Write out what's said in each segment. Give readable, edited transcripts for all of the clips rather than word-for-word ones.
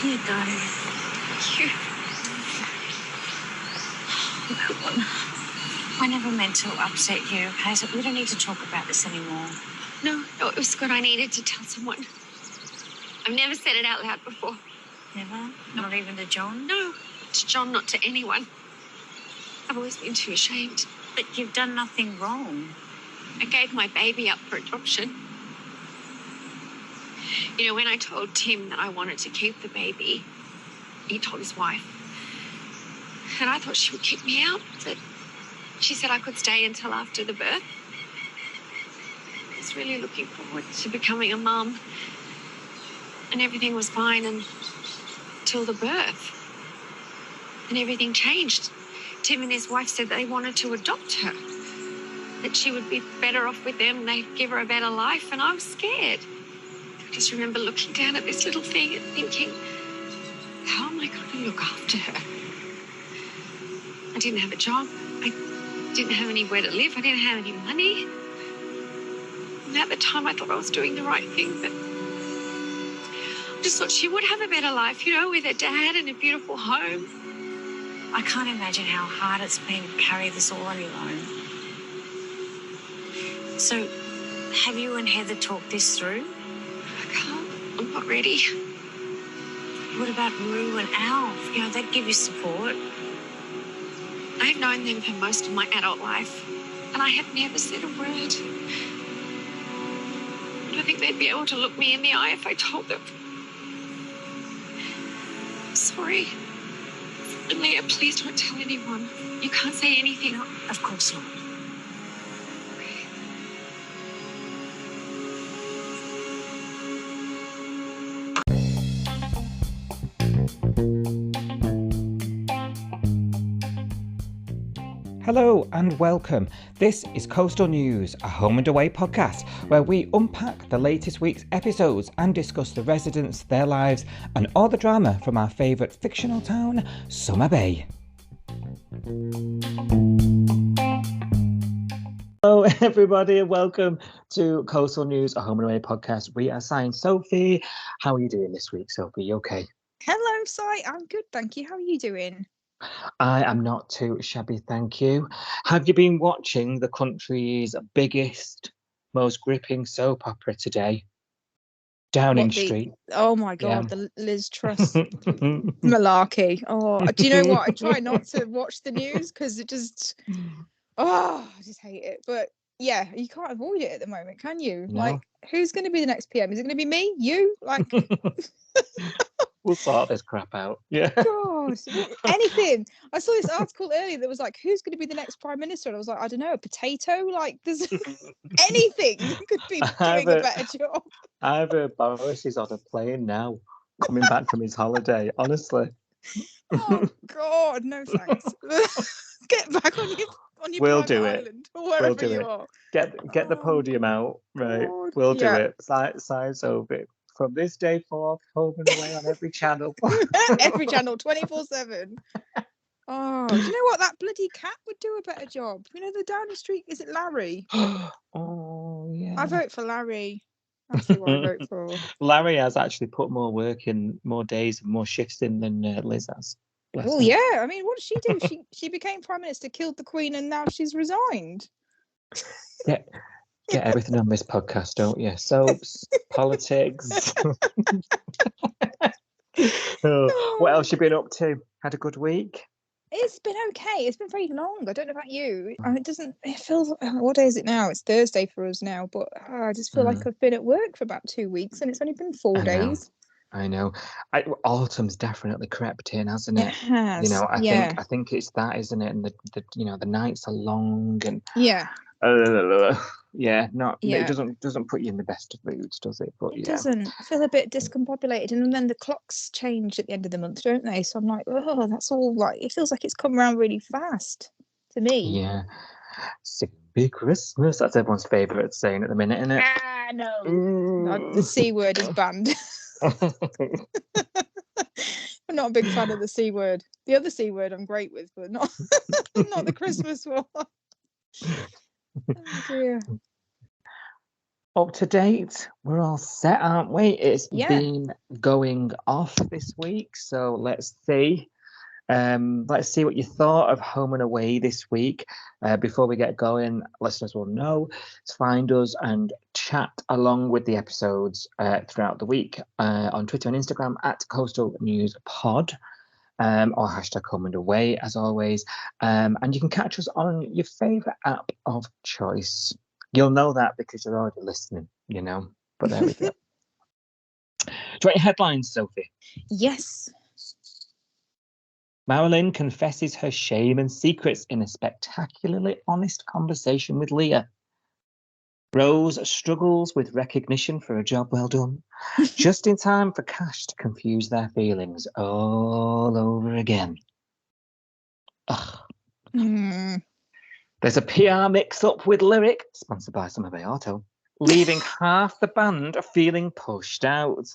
Here you go. Thank you. Come on. I never meant to upset you, Hazel. We don't need to talk about this anymore. No, it was good. I needed to tell someone. I've never said it out loud before. Never? Not even to John? No, to John, not to anyone. I've always been too ashamed. But you've done nothing wrong. I gave my baby up for adoption. You know, when I told Tim that I wanted to keep the baby, he told his wife. And I thought she would kick me out, but she said I could stay until after the birth. I was really looking forward to becoming a mum. And everything was fine until the birth. And everything changed. Tim and his wife said they wanted to adopt her. That she would be better off with them, they'd give her a better life, and I was scared. I just remember looking down at this little thing and thinking, how am I going to look after her? I didn't have a job. I didn't have anywhere to live. I didn't have any money. And at the time, I thought I was doing the right thing, but I just thought she would have a better life, you know, with her dad and a beautiful home. I can't imagine how hard it's been to carry this all on your own. So, have you and Heather talked this through? I can't. I'm not ready. What about Rue and Alf? You know, they'd give you support. I've known them for most of my adult life, and I have never said a word. I don't think they'd be able to look me in the eye if I told them. Sorry. And Leah, please don't tell anyone. You can't say anything. No, of course not. Hello and welcome. This is Coastal News, a home and away podcast where we unpack the latest week's episodes and discuss the residents, their lives, and all the drama from our favourite fictional town, Summer Bay. Hello everybody and welcome to Coastal News, a home and away podcast. We are signed Sophie. How are you doing this week, Sophie? You okay? Hello, Si. I'm good, thank you. How are you doing? I am not too shabby, thank you. Have you been watching the country's biggest, most gripping soap opera today? Downing Street. Oh my God, Yeah. the Liz Truss malarkey. Oh, do you know what? I try not to watch the news because it just, I just hate it. But yeah, you can't avoid it at the moment, can you? No. Like, who's going to be the next PM? Is it going to be me? You? Like, We'll sort this crap out. Yeah. God, anything. I saw this article earlier that was like, who's going to be the next prime minister? And I was like, I don't know, a potato? Like, there's anything could be doing a better job. Either Boris is on a plane now, coming back from his holiday, honestly. Oh God, no thanks. Get back on your We'll private do it. island or wherever We'll do you it. are. Get the podium out, right? God. We'll do Yeah. it. Signs over it. From this day forth, home and away on every channel. Every channel, 24/7. Oh, do you know what? That bloody cat would do a better job. You know, the Downing Street, is it Larry? Oh, yeah. I vote for Larry. That's who I vote for. Larry has actually put more work in, more days, more shifts in than Liz has. Bless Well, her. yeah. I mean, what did she do? She became prime minister, killed the Queen, and now she's resigned. Get everything on this podcast, don't you? Soaps, politics. What else you been up to? Had a good week? It's been okay. It's been very long. I don't know about you. It feels, what day is it now? It's Thursday for us now, but I just feel like I've been at work for about 2 weeks and it's only been 4 days. I know. Autumn's definitely crept in, hasn't it? It has. You know, I think it's that, isn't it? And the nights are long and yeah. It doesn't put you in the best of moods, does it? But it doesn't. I feel a bit discombobulated, and then the clocks change at the end of the month, don't they? So I'm like, oh, that's all like, it feels like it's come around really fast to me. Yeah. Sippy Christmas. That's everyone's favourite saying at the minute, isn't it? Ah, no. The C word is banned. I'm not a big fan of the C word. The other C word I'm great with, but not the Christmas one. Oh dear. up to date. We're all set, aren't we? It's Yeah. been going off this week, so let's see. Let's see what you thought of Home and Away this week. Before we get going, listeners will know to find us and chat along with the episodes throughout the week on Twitter and Instagram at Coastal News Pod. Or hashtag Home and Away, as always. And you can catch us on your favourite app of choice. You'll know that because you're already listening, you know. But there we go. Do you want your headlines, Sophie? Yes. Marilyn confesses her shame and secrets in a spectacularly honest conversation with Leah. Rose struggles with recognition for a job well done, just in time for Cash to confuse their feelings all over again. Ugh. There's a PR mix-up with Lyric, sponsored by Summer Bay Auto, leaving half the band feeling pushed out.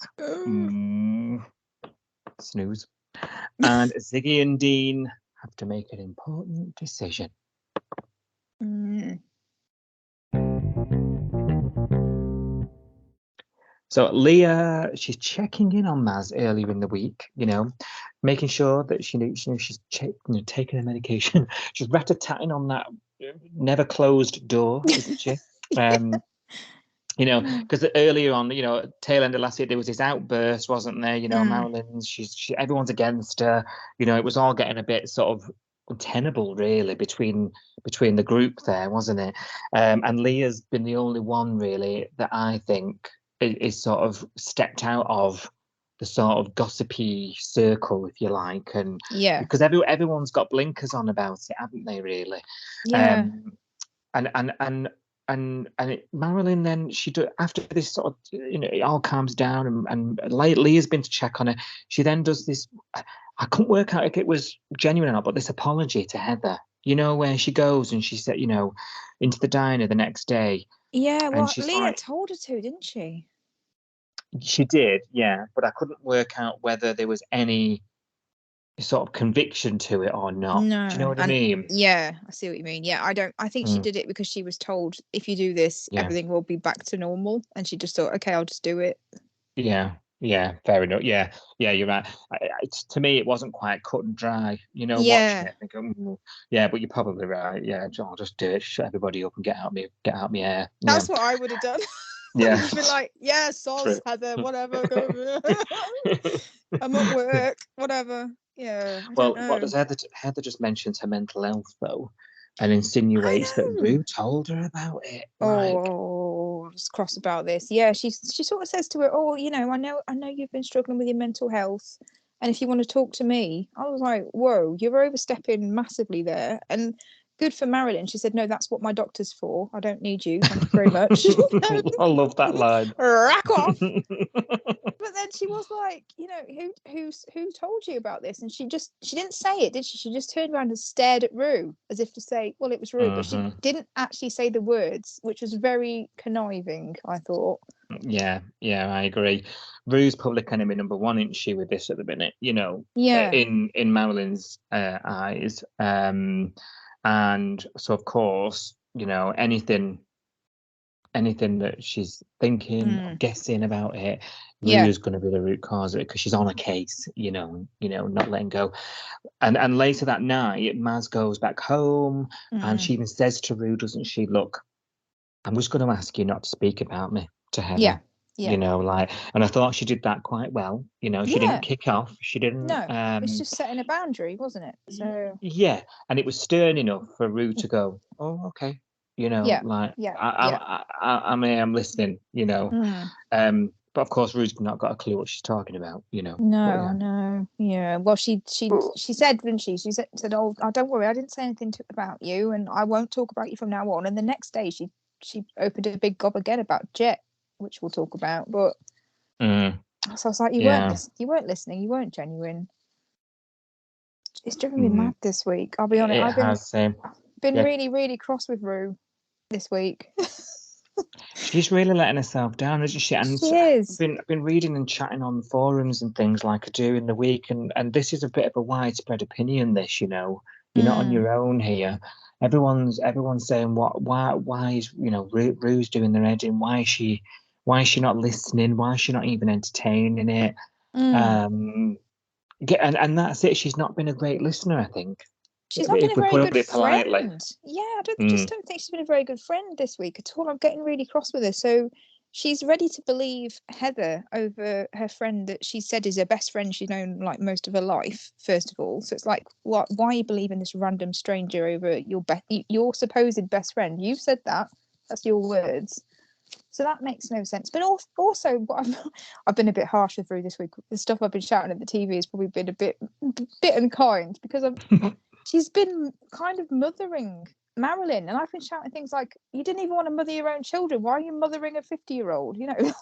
Snooze. And Ziggy and Dean have to make an important decision. So Leah, she's checking in on Maz earlier in the week, you know, making sure that she's taking her medication. She's rat-a-tatting on that never closed door, isn't she? You know, because earlier on, you know, tail end of last year, there was this outburst, wasn't there? You know, Marilyn, everyone's against her. You know, it was all getting a bit sort of untenable, really, between the group there, wasn't it? And Leah's been the only one, really, that I think is sort of stepped out of the sort of gossipy circle, if you like, and because everyone's got blinkers on about it, haven't they? Really, and Marilyn then after this sort of, you know, it all calms down and Leah's been to check on her. She then does this. I couldn't work out if it was genuine or not, but this apology to Heather. You know, where she goes and she said, you know, into the diner the next day. Yeah, well, and Leah told her to, didn't she? She did, yeah, but I couldn't work out whether there was any sort of conviction to it or not. No. Do you know what I mean? Yeah, I see what you mean. Yeah, I think she did it because she was told, if you do this, everything will be back to normal, and she just thought, okay, I'll just do it. Yeah, fair enough. Yeah, you're right. To me, it wasn't quite cut and dry. You know, watching it, thinking, yeah, but you're probably right. Yeah, I'll just do it, shut everybody up, and get out my hair. That's what I would have done. Yeah, just been like, yeah, soz, Heather, whatever. I'm at work, whatever. Yeah. Well, what does Heather just mentions her mental health though, and insinuates that Rue told her about it. I was cross about this. Yeah, she sort of says to her, "Oh, you know, I know you've been struggling with your mental health, and if you want to talk to me," I was like, "Whoa, you're overstepping massively there." And good for Marilyn. She said, "No, that's what my doctor's for. I don't need you. Thank you very much." I love that line. Rack off. But then she was like, you know, who told you about this? And she didn't say it, did she? She just turned around and stared at Rue as if to say, well, it was Rue, but she didn't actually say the words, which was very conniving, I thought. Yeah, I agree. Rue's public enemy number one, isn't she, with this at the minute? You know, in Marilyn's eyes, and so of course, you know, anything that she's thinking or guessing about it, Rue's going to be the root cause of it because she's on a case, you know, not letting go. And later that night, Maz goes back home and she even says to Rue, doesn't she, look, I'm just going to ask you not to speak about me to Heather. Yeah. You know, like, and I thought she did that quite well. You know, she didn't kick off. She didn't. No, it's just setting a boundary, wasn't it? So yeah, and it was stern enough for Rue to go, oh, okay. You know, like, I'm listening. You know, but of course, Rue's not got a clue what she's talking about. You know. No. Yeah. Well, she said, didn't she? She said, "Oh, don't worry, I didn't say anything about you, and I won't talk about you from now on." And the next day, she opened a big gob again about Jet, which we'll talk about. But so I was like, you weren't listening, you weren't genuine. It's driven me mad this week. I'll be honest. I've been really, really cross with Rue this week. She's really letting herself down, isn't she? And she is. I've been reading and chatting on forums and things like I do in the week, and this is a bit of a widespread opinion. This, you know, you're not on your own here. everyone's saying why is Rue's doing their head in? Why is she not listening? Why is she not even entertaining it? And that's it. She's not been a great listener, I think. She's not been If a we very put good it politely. friend. Yeah, I just don't think she's been a very good friend this week at all. I'm getting really cross with her. So she's ready to believe Heather over her friend that she said is her best friend she's known like most of her life, first of all. So it's like, why are you believing this random stranger over your supposed best friend? You've said that. That's your words. So that makes no sense. But also, what I've been a bit harsh with Rue this week. The stuff I've been shouting at the TV has probably been a bit unkind because she's been kind of mothering Marilyn, and I've been shouting things like, "You didn't even want to mother your own children. Why are you mothering a 50-year-old? You know,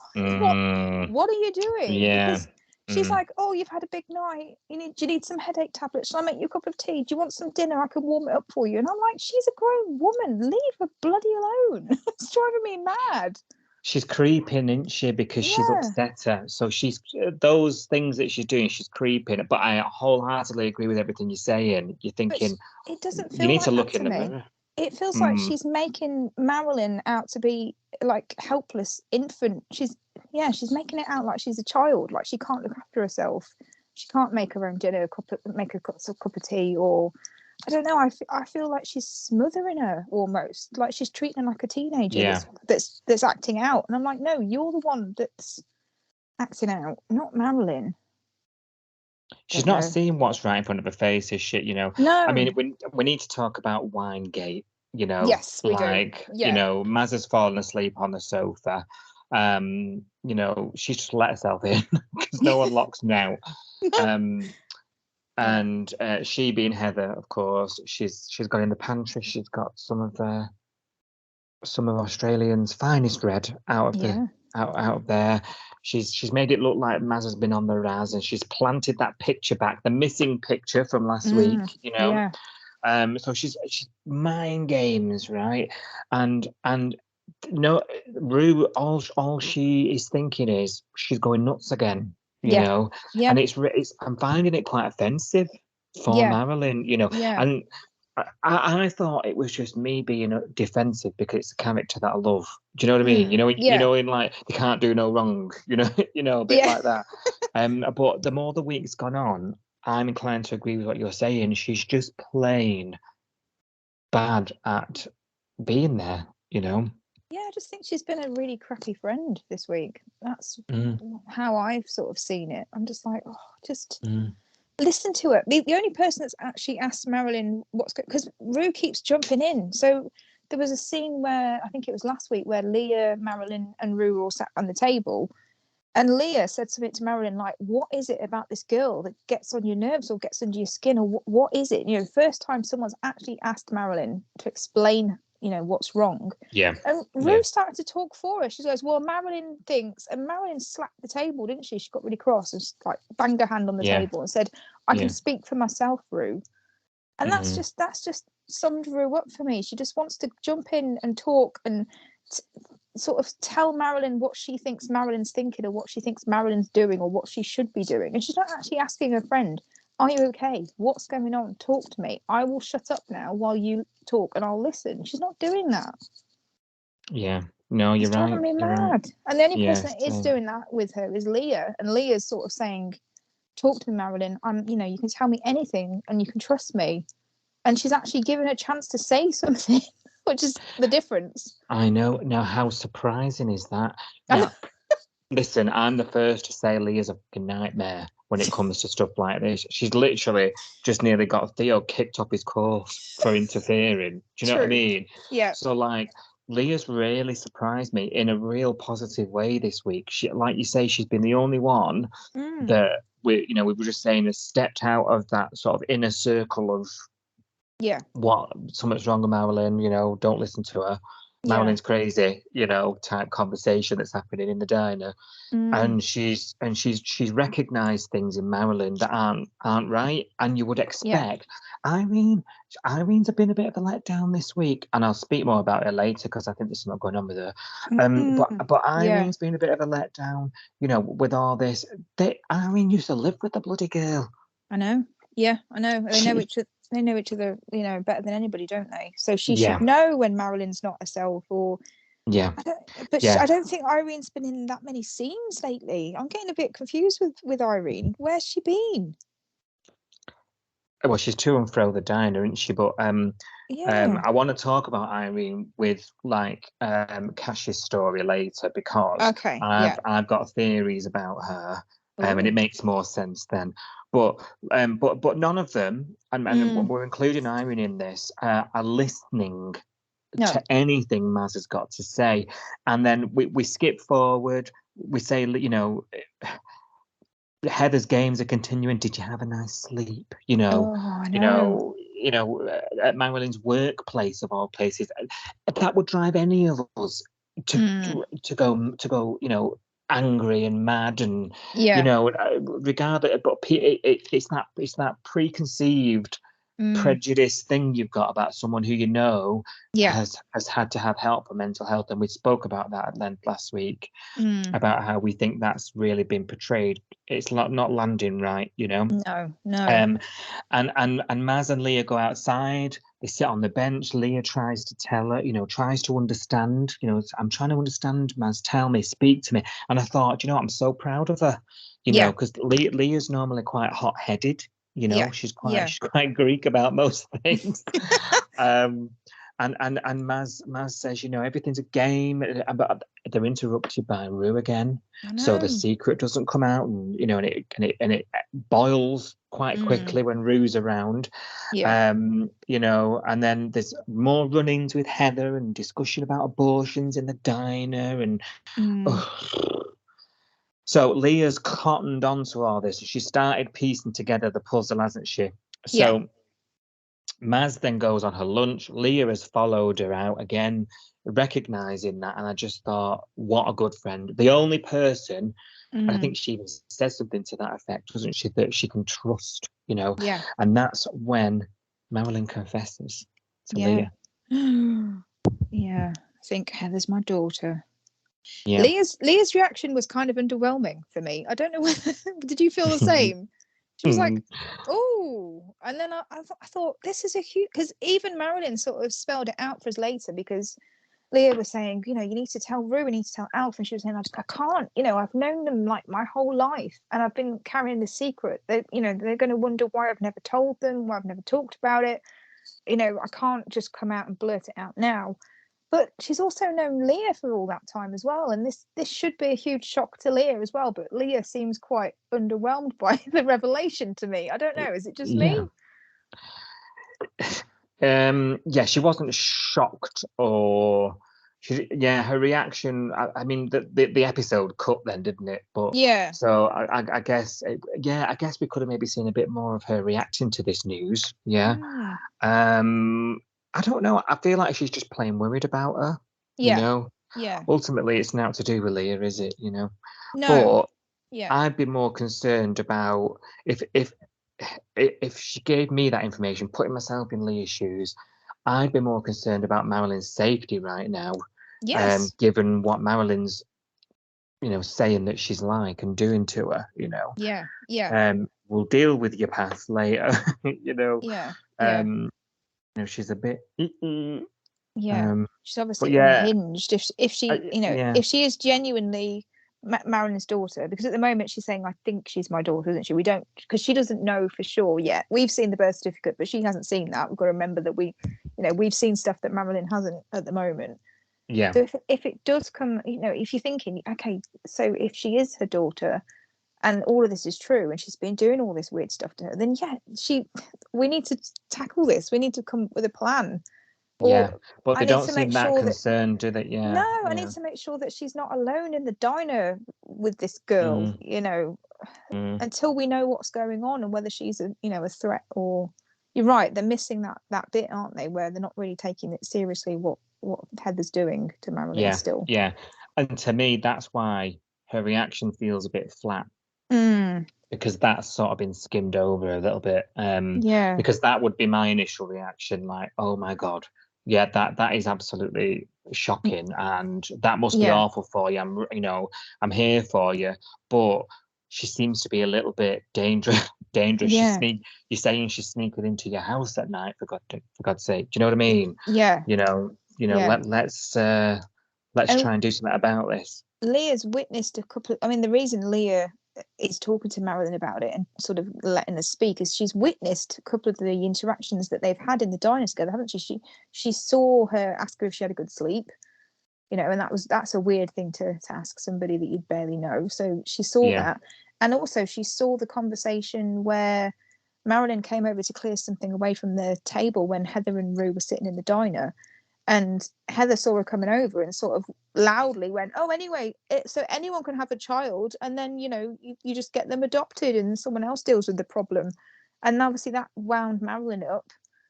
what are you doing?" Yeah. Because she's like, "Oh, you've had a big night. Do you need some headache tablets? Shall I make you a cup of tea? Do you want some dinner? I can warm it up for you." And I'm like, "She's a grown woman. Leave her bloody alone." It's driving me mad. She's creeping, isn't she? Because she's upset her. So she's those things that she's doing. She's creeping. But I wholeheartedly agree with everything you're saying. You're thinking it doesn't feel you need like to look that in the me. mirror. It feels like she's making Marilyn out to be like helpless infant. She's making it out like she's a child, like she can't look after herself. She can't make her own dinner, make a cup of tea, or I don't know. I feel like she's smothering her almost, like she's treating her like a teenager that's acting out. And I'm like, no, you're the one that's acting out, not Marilyn. She's not seeing what's right in front of her face, is she? No. I mean, we need to talk about Winegate. Yes, we do. Maz has fallen asleep on the sofa. She's just let herself in because no one locks them out. And she being Heather, of course, she's gone in the pantry. She's got some of Australians' finest red out of there. She's made it look like Maz has been on the Raz, and she's planted that picture back, the missing picture from last week. So she's mind games, right? And no, Rue, all she is thinking is she's going nuts again. And it's I'm finding it quite offensive for Marilyn. And I thought it was just me being defensive because it's a character that I love. Do you know what I mean? In like they can't do no wrong. A bit like that. But the more the week's gone on, I'm inclined to agree with what you're saying. She's just plain bad at being there. Yeah, I just think she's been a really crappy friend this week. That's how I've sort of seen it. I'm just like, listen to her. The only person that's actually asked Marilyn what's good, because Rue keeps jumping in. So there was a scene where, I think it was last week, where Leah, Marilyn and Rue were all sat on the table. And Leah said something to Marilyn like, "What is it about this girl that gets on your nerves or gets under your skin? Or what is it?" First time someone's actually asked Marilyn to explain what's wrong. And Rue started to talk for her. She goes, "Well, Marilyn thinks," and Marilyn slapped the table, didn't she? She got really cross and like banged her hand on the table and said, "I can speak for myself, Rue." And that's just summed Rue up for me. She just wants to jump in and talk and sort of tell Marilyn what she thinks Marilyn's thinking or what she thinks Marilyn's doing or what she should be doing. And she's not actually asking her friend, "Are you okay? What's going on? Talk to me. I will shut up now while you talk and I'll listen." She's not doing that. Yeah. No, you're right. Driving me mad. Right. And the only person that is doing that with her is Leah. And Leah's sort of saying, "Talk to me, Marilyn. You can tell me anything and you can trust me." And she's actually given her a chance to say something, which is the difference. I know. Now, how surprising is that? Now, listen, I'm the first to say Leah's a fucking nightmare when it comes to stuff like this. She's literally just nearly got Theo kicked off his course for interfering. Do you know what I mean? Yeah. So, like, Leah's really surprised me in a real positive way this week. She, like you say, she's been the only one that we were just saying has stepped out of that sort of inner circle of what something's wrong with Marilyn. Don't listen to her. Marilyn's crazy, type conversation that's happening in the diner. And she's recognized things in Marilyn that aren't right. And you would expect Irene's been a bit of a letdown this week, and I'll speak more about it later because I think there's something going on with her. But Irene's been a bit of a letdown, with all this. Irene used to live with the bloody girl. I know. Yeah, I know. They know each other. they know each other, better than anybody, don't they? So she Yeah. should know when Marilyn's not herself, or Yeah. I don't think Irene's been in that many scenes lately. I'm getting a bit confused with Irene. Where's she been? Well, she's to and fro the diner, isn't she? But Yeah. I want to talk about Irene with like Cash's story later, because Okay. Yeah. I've got theories about her, and Ooh. it makes more sense then. But none of them, and we're including Irene in this, are listening No. to anything Maz has got to say, and then we skip forward. We say, Heather's games are continuing. Did you have a nice sleep? Oh, I know. At Marilyn's workplace of all places, that would drive any of us to go, angry and mad, and Yeah. regardless. But it's that preconceived prejudice thing you've got about someone who Yeah. has had to have help for mental health, and we spoke about that at length last week, Mm. about how we think that's really been portrayed. It's not landing right. No. And Maz and Leah go outside. They sit on the bench. Leah tries to tell her, tries to understand. I'm trying to understand, Maz. Tell me, speak to me. And I thought, I'm so proud of her. Yeah. Because Leah's normally quite hot-headed. Yeah. She's Yeah. quite Greek about most things. And Maz says, everything's a game, but they're interrupted by Rue again, I so the know. secret doesn't come out, and it boils quite quickly when Rue's around. Yeah. And then there's more run-ins with Heather and discussion about abortions in the diner, and so Leah's cottoned onto all this. She started piecing together the puzzle, hasn't she? Yeah. So Maz then goes on her lunch. Leah has followed her out again, recognizing that. And I just thought, what a good friend. The only person, and I think she even says something to that effect, doesn't she, that she can trust, Yeah. And that's when Marilyn confesses to Leah. Yeah. I think Heather's my daughter. Yeah. Leah's reaction was kind of underwhelming for me. I don't know whether did you feel the same? She was like, "Oh," and then I thought this is a huge, because even Marilyn sort of spelled it out for us later, because Leah was saying, you need to tell Rue, you need to tell Alf, and she was saying, I can't, I've known them like my whole life, and I've been carrying the secret. They're going to wonder why I've never told them, why I've never talked about it. I can't just come out and blurt it out now. But she's also known Leah for all that time as well, and this should be a huge shock to Leah as well. But Leah seems quite underwhelmed by the revelation to me. I don't know. Is it just me? Yeah, she wasn't shocked, or her reaction. I mean, the episode cut then, didn't it? But yeah. So I guess I guess we could have maybe seen a bit more of her reacting to this news. Yeah. I don't know. I feel like she's just plain worried about her. Yeah. Yeah. Ultimately, it's not to do with Leah, is it? No. But yeah. I'd be more concerned about if she gave me that information, putting myself in Leah's shoes, I'd be more concerned about Marilyn's safety right now. Yes. Given what Marilyn's, saying that she's like and doing to her, Yeah. Yeah. We'll deal with your past later, Yeah. Yeah. She's a bit. Yeah. She's obviously yeah, unhinged. If she, if she is genuinely Marilyn's daughter, because at the moment she's saying, I think she's my daughter, isn't she? We don't, because she doesn't know for sure yet. We've seen the birth certificate, but she hasn't seen that. We've got to remember that we've seen stuff that Marilyn hasn't at the moment. Yeah. So if it does come, if you're thinking, okay, so if she is her daughter and all of this is true and she's been doing all this weird stuff to her, then we need to tackle this. We need to come up with a plan. Yeah, but they don't seem that sure concerned, do they? Yeah. No, I need to make sure that she's not alone in the diner with this girl, until we know what's going on and whether she's a threat or. You're right, they're missing that bit, aren't they, where they're not really taking it seriously what Heather's doing to Marilyn still. Yeah. And to me, that's why her reaction feels a bit flat. Because that's sort of been skimmed over a little bit. Because that would be my initial reaction, like, oh my God. Yeah, that is absolutely shocking, and that must be awful for you. I'm here for you, but she seems to be a little bit dangerous. dangerous. Yeah. You're saying she's sneaking into your house at night, for God's sake. Do you know what I mean? Yeah. You know, Yeah. let's And try and do something about this. Leah's witnessed a couple I mean, the reason Leah is talking to Marilyn about it and sort of letting her speak is she's witnessed a couple of the interactions that they've had in the diner together, haven't she? She saw her ask her if she had a good sleep, you know, and that's a weird thing to ask somebody that you barely know. So she saw Yeah. that. And also she saw the conversation where Marilyn came over to clear something away from the table when Heather and Rue were sitting in the diner. And Heather saw her coming over and sort of loudly went, "Oh, anyway, so anyone can have a child, and then you just get them adopted, and someone else deals with the problem." And obviously that wound Marilyn up,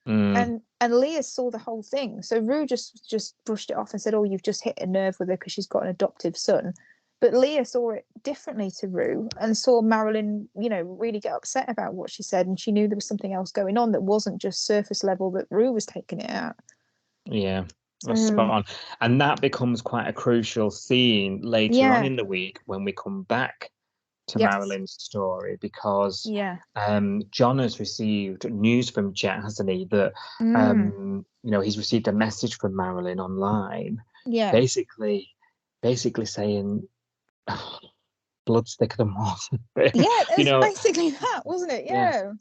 Mm, and Leah saw the whole thing. So Rue just brushed it off and said, "Oh, you've just hit a nerve with her because she's got an adoptive son." But Leah saw it differently to Rue and saw Marilyn, really get upset about what she said, and she knew there was something else going on that wasn't just surface level that Rue was taking it at. yeah. That's spot So on. And that becomes quite a crucial scene later on yeah, in the week when we come back to yes, Marilyn's story, because yeah. John has received news from Jet, hasn't he? That Mm, he's received a message from Marilyn online, yeah. basically, saying blood's thicker than water. Yeah, it you was know, basically that, wasn't it? yeah, Yeah.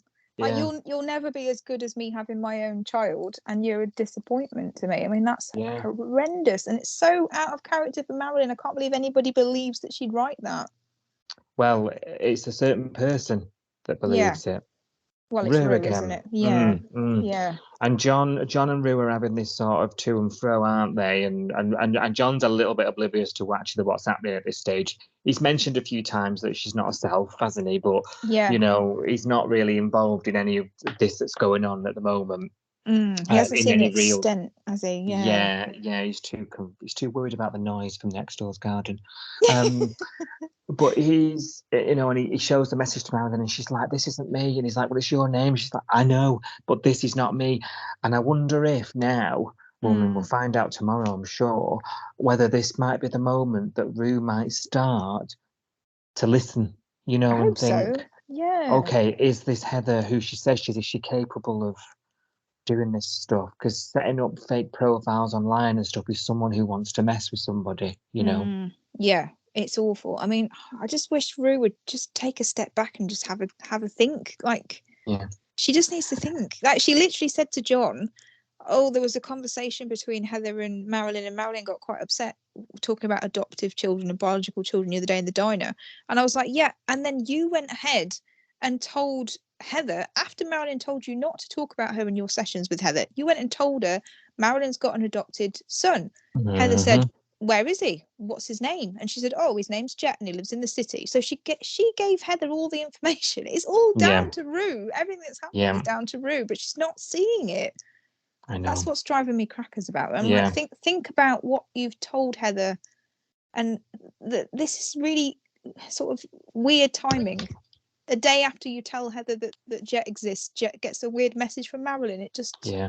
Like yeah, you'll never be as good as me having my own child, and you're a disappointment to me. I mean, that's yeah. horrendous, and it's so out of character for Marilyn. I can't believe anybody believes that she'd write that. Well, it's a certain person that Yeah. believes it. Well, it's Rue Rue, isn't again. it? Yeah. Mm. Yeah. And John and Rue are having this sort of to and fro, aren't they? And John's a little bit oblivious to actually what's happening at this stage. He's mentioned a few times that she's not herself, hasn't he? But Yeah. he's not really involved in any of this that's going on at the moment. He hasn't In seen the any real, extent, has he? Yeah. yeah, he's too worried about the noise from next door's garden. Um, but he's, and he shows the message to Marilyn, and she's like, "This isn't me." And he's like, "Well, it's your name." She's like, "I know, but this is not me." And I wonder if now, woman, we'll find out tomorrow, I'm sure, whether this might be the moment that Rue might start to listen, I and hope so. think, Yeah. okay, is this Heather who she says she is? Is she capable of doing this stuff? Because setting up fake profiles online and stuff is someone who wants to mess with somebody. Yeah, it's awful. I mean, I just wish Rue would just take a step back and just have a think. Like, Yeah. she just needs to think. Like, she literally said to John, "Oh, there was a conversation between Heather and Marilyn got quite upset talking about adoptive children and biological children the other day in the diner." And I was like, "Yeah." And then you went ahead and told Heather, after Marilyn told you not to talk about her in your sessions with Heather, you went and told her Marilyn's got an adopted son. Heather said, Hmm. "Where is he? What's his name?" And she said, "Oh, his name's Jet and he lives in the city." So she gave Heather all the information. It's all Yeah. down to Rue. Everything that's happening is Yeah. down to Rue, but she's not seeing it. I That's know. what's driving me crackers about it. I'm like, Yeah. think about what you've told Heather, and this is really sort of weird timing. The day after you tell Heather that Jet exists, Jet gets a weird message from Marilyn. It just Yeah.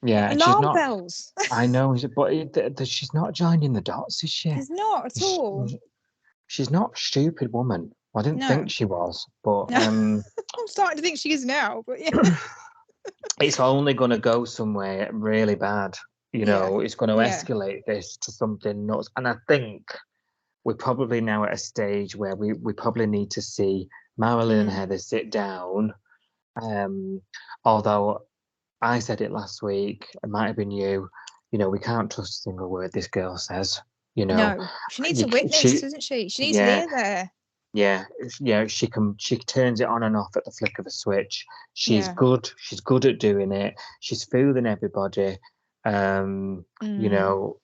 Yeah. And she's alarm not, bells. I know, but she's not joining the dots, is she? It's not at She- all. She's not a stupid woman. I didn't think No. she was, but No. I'm starting to think she is now, but yeah. it's only going to go somewhere really bad. Yeah. It's going to Yeah. escalate this to something nuts. And I think we're probably now at a stage where we probably need to see Marilyn and Heather sit down. Although I said it last week, it might have been you. We can't trust a single word this girl says. You know, No. She needs you, a witness, she, doesn't she? She needs yeah, Leah there. yeah, she turns it on and off at the flick of a switch. She's Yeah. good. She's good at doing it. She's fooling everybody. Um, you Mm. know,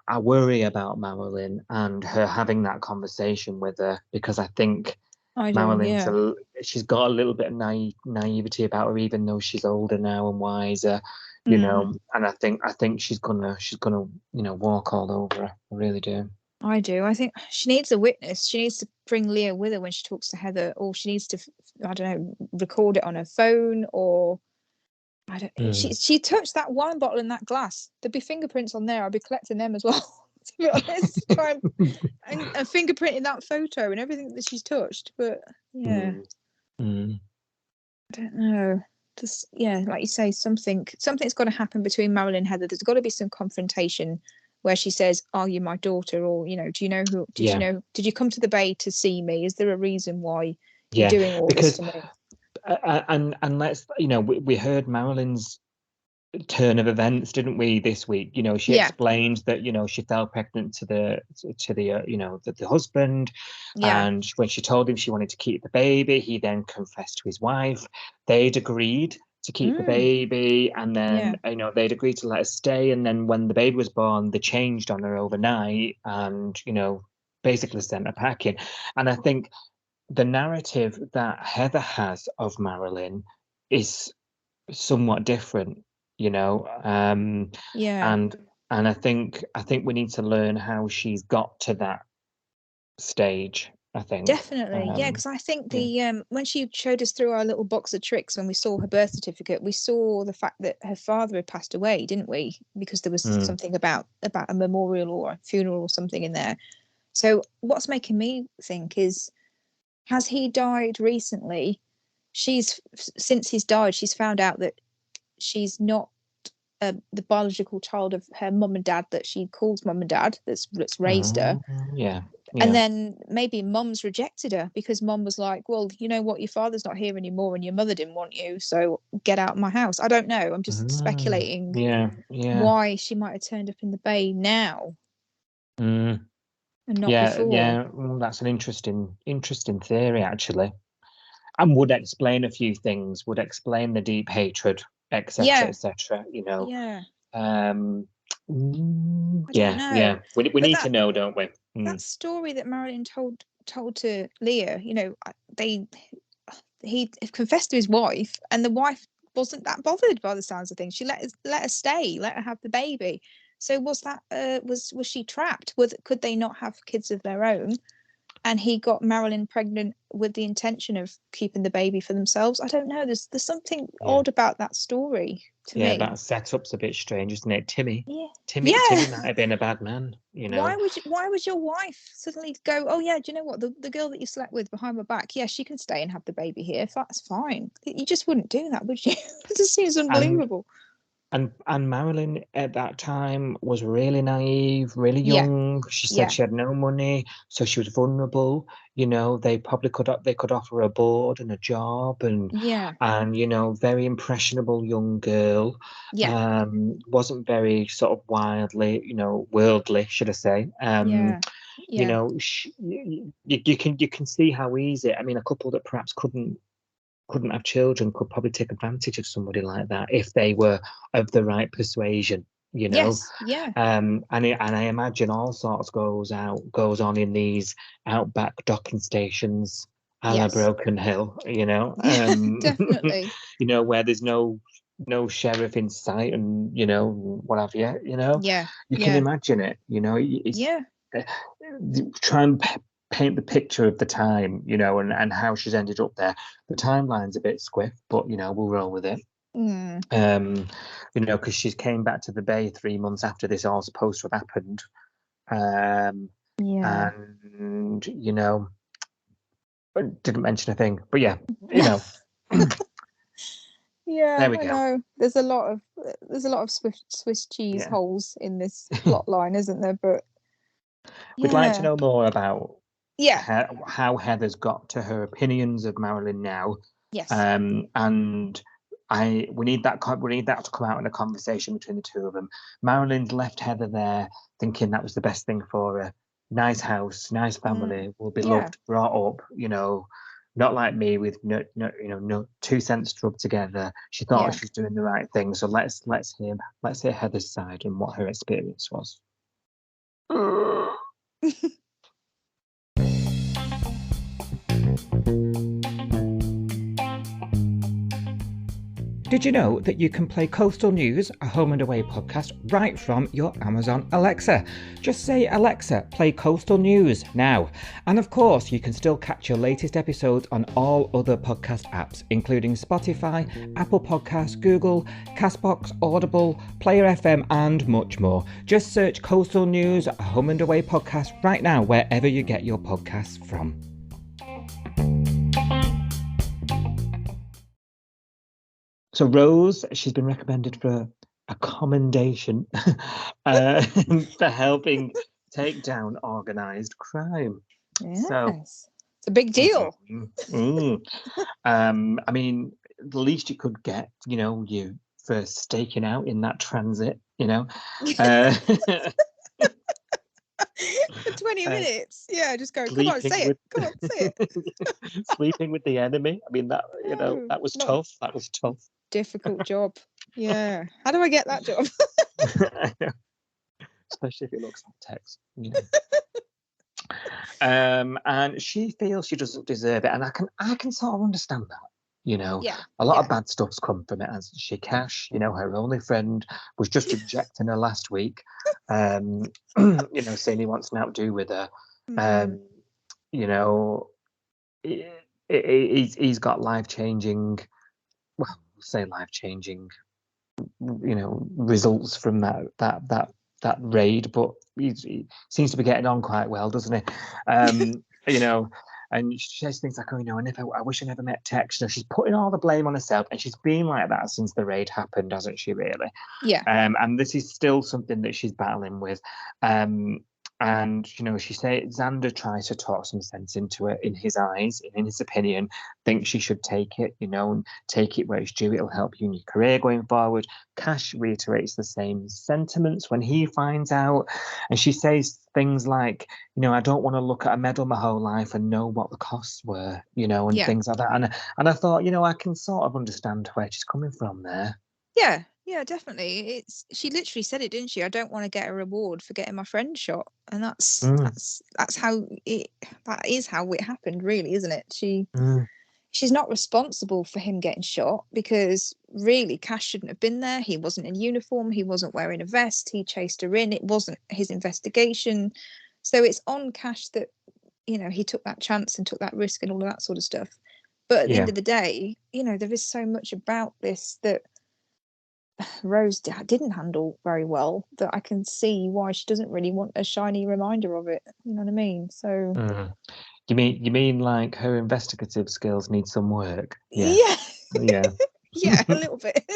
I worry about Marilyn and her having that conversation with her, because I think I do, Marilyn's yeah. she's got a little bit of naivety about her, even though she's older now and wiser. Mm. And I think she's gonna walk all over her. I really do. I do. I think she needs a witness. She needs to bring Leah with her when she talks to Heather, or she needs to, I don't know, record it on her phone, or I don't. Mm. She touched that wine bottle in that glass. There'd be fingerprints on there. I'd be collecting them as well. To be honest, try and fingerprinting that photo and everything that she's touched. But yeah, I don't know. Just like you say, something's got to happen between Marilyn and Heather. There's got to be some confrontation where she says, "Are you my daughter?" Or do you know who? Did you come to the Bay to see me? Is there a reason why you're doing all this to me? And let's we heard Marilyn's turn of events, didn't we, this week? She explained that she fell pregnant to the the husband, and when she told him she wanted to keep the baby, he then confessed to his wife. They'd agreed to keep the baby, and then they'd agreed to let her stay, and then when the baby was born, they changed on her overnight and basically sent her packing. And I think the narrative that Heather has of Marilyn is somewhat different, and I think we need to learn how she's got to that stage. I think definitely, because I think the when she showed us through our little box of tricks, when we saw her birth certificate, we saw the fact that her father had passed away, didn't we? Because there was something about a memorial or a funeral or something in there. So what's making me think is, has he died recently? Since he's died, she's found out that she's not the biological child of her mum and dad that she calls mum and dad, that's raised her. And then maybe mum's rejected her because mum was like, well, you know what, your father's not here anymore and your mother didn't want you, so get out of my house. I don't know, I'm just speculating why she might have turned up in the Bay now and not before. That's an interesting theory, actually, and would explain a few things, would explain the deep hatred, etc., etc. I don't know. We need to know, don't we? That story that Marilyn told to Leah, he confessed to his wife, and the wife wasn't that bothered by the sounds of things. She let her stay, let her have the baby. So was that was she trapped? Could they not have kids of their own? And he got Marilyn pregnant with the intention of keeping the baby for themselves. I don't know. There's something odd about that story to me. Yeah, that setup's a bit strange, isn't it? Timmy might have been a bad man. Why would your wife suddenly go, oh yeah, do you know what, the girl that you slept with behind my back, she can stay and have the baby here. That's fine. You just wouldn't do that, would you? It just seems unbelievable. And Marilyn at that time was really naive, really young. She said she had no money, so she was vulnerable. They probably could offer a board and a job, and very impressionable young girl. Wasn't very sort of wildly, worldly, should I say? You can see how easy. I mean, a couple that perhaps couldn't have children could probably take advantage of somebody like that if they were of the right persuasion, and I imagine all sorts goes on in these outback docking stations a la Broken Hill, definitely, where there's no sheriff in sight and what have you, you can imagine it, try and paint the picture of the time, and how she's ended up there. The timeline's a bit squiff, but we'll roll with it. Because she came back to the Bay 3 months after this all supposed to have happened. And didn't mention a thing, but there we go. Know. There's a lot of Swiss cheese holes in this plot line, isn't there? But we'd like to know more about how Heather's got to her opinions of Marilyn now. And we need that to come out in a conversation between the two of them. Marilyn's left Heather there thinking that was the best thing for her. Nice house, nice family, will be loved, brought up, not like me with no 2 cents rubbed together. She thought she was doing the right thing. So let's hear Heather's side and what her experience was. Did you know that you can play Coastal News, a home and away podcast, right from your Amazon Alexa? Just say, Alexa, play Coastal News now. And of course, you can still catch your latest episodes on all other podcast apps, including Spotify, Apple Podcasts, Google, Castbox, Audible, Player FM, and much more. Just search Coastal News, a home and away podcast right now, wherever you get your podcasts from. So Rose, she's been recommended for a commendation for helping take down organised crime. Yes. So, It's a big deal. I mean, the least you could get, you for staking out in that transit, For 20 minutes. Yeah, just go, come on, say it. Come on, say it. Sleeping with the enemy. I mean, that that was tough. That was tough. Difficult job. Yeah. How do I get that job? Especially if it looks like text. And she feels she doesn't deserve it, and I can sort of understand that. Yeah. A lot of bad stuff's come from it. As she Cash, her only friend was just rejecting her last week. Saying he wants an outdo with her. He's got life-changing. Well, say life-changing. Results from that raid, but he seems to be getting on quite well, doesn't he? And she says things like, I wish I never met Tex. She's putting all the blame on herself, and she's been like that since the raid happened, hasn't she, really? Yeah. And this is still something that she's battling with. And she said Xander tries to talk some sense into it in his eyes, in his opinion, thinks she should take it, and take it where it's due. It'll help you in your career going forward. Cash reiterates the same sentiments when he finds out. And she says things like, I don't want to look at a medal my whole life and know what the costs were, and things like that. And I thought, I can sort of understand where she's coming from there. Yeah, definitely. She literally said it, didn't she? I don't want to get a reward for getting my friend shot, and that's how it happened, really, isn't it? She's not responsible for him getting shot, because really Cash shouldn't have been there. He wasn't in uniform. He wasn't wearing a vest. He chased her in. It wasn't his investigation. So it's on Cash that, he took that chance and took that risk and all of that sort of stuff. But at the end of the day, there is so much about this that Rose didn't handle very well, that I can see why she doesn't really want a shiny reminder of it. You know what I mean? So you mean like her investigative skills need some work? Yeah. Yeah. Yeah, a little bit.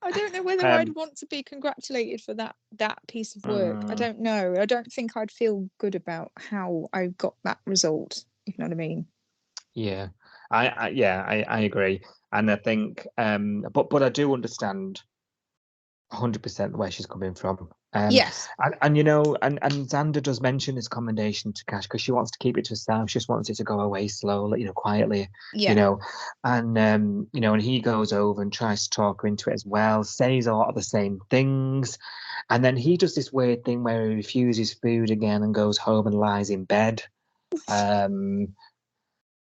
I don't know whether I'd want to be congratulated for that piece of work. I don't know. I don't think I'd feel good about how I got that result. You know what I mean? Yeah, I agree, and I think, but I do understand 100% where she's coming from. Yes. And Xander does mention his commendation to Cash because she wants to keep it to herself. She just wants it to go away slowly, quietly. Yeah. And he goes over and tries to talk her into it as well, says a lot of the same things, and then he does this weird thing where he refuses food again and goes home and lies in bed.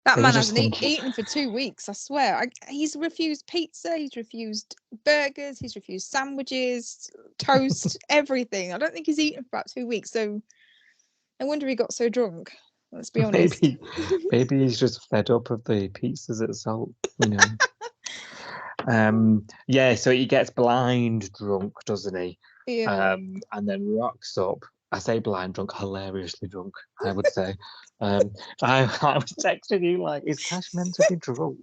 That man hasn't eaten for 2 weeks, I swear. He's refused pizza, he's refused burgers, he's refused sandwiches, toast, everything. I don't think he's eaten for about 2 weeks, so no wonder he got so drunk. Let's be honest. Maybe he's just fed up of the pizzas at Salt, so he gets blind drunk, doesn't he? Yeah. And then rocks up. I say blind drunk, hilariously drunk, I would say. I was texting you like, is Cash meant to be drunk?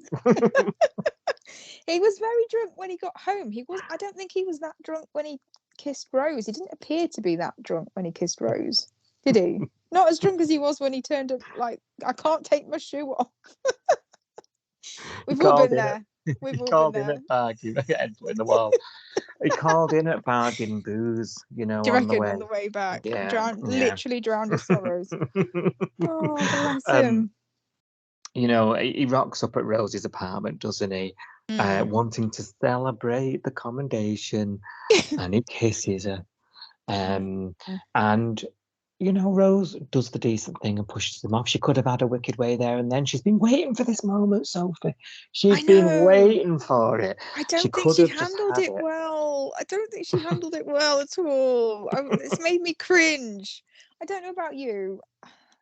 He was very drunk when he got home. I don't think he was that drunk when he kissed Rose. He didn't appear to be that drunk when he kissed Rose, did he? Not as drunk as he was when he turned up like, I can't take my shoe off. We've all been there. He called in at Bargain, in the wall. He called in at Bargain Booze, Do you reckon on the way back? Yeah, literally drowned his sorrows. Oh, bless him. He rocks up at Rosie's apartment, doesn't he? Wanting to celebrate the commendation, and he kisses her. And Rose does the decent thing and pushes them off. She could have had a wicked way there and then. She's been waiting for this moment, Sophie. She's I been know. waiting for it. I She don't think could she have just handled had it it. well. I don't think she handled it well at all. It's made me cringe. I don't know about you.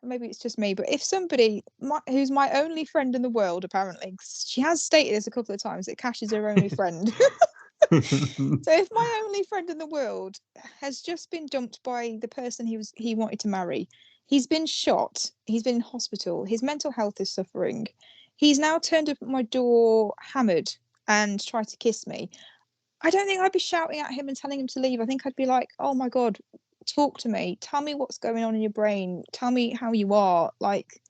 Maybe it's just me, but if somebody who's my only friend in the world, apparently, 'cause she has stated this a couple of times that Cash is her only friend. So if my only friend in the world has just been dumped by the person he wanted to marry, he's been shot, he's been in hospital, his mental health is suffering. He's now turned up at my door hammered and tried to kiss me. I don't think I'd be shouting at him and telling him to leave. I think I'd be like, "Oh my God, talk to me. Tell me what's going on in your brain. Tell me how you are." Like,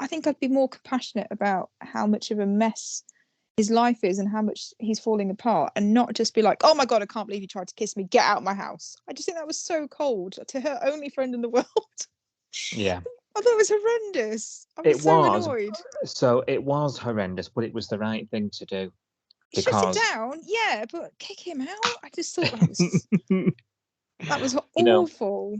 I think I'd be more compassionate about how much of a mess his life is and how much he's falling apart, and not just be like, "Oh my God, I can't believe you tried to kiss me. Get out of my house." I just think that was so cold to her only friend in the world. Yeah. I thought it was horrendous. I was It so was. annoyed. So it was horrendous, but it was the right thing to do Shut him because, down, yeah, but kick him out. I just thought that was you know, awful.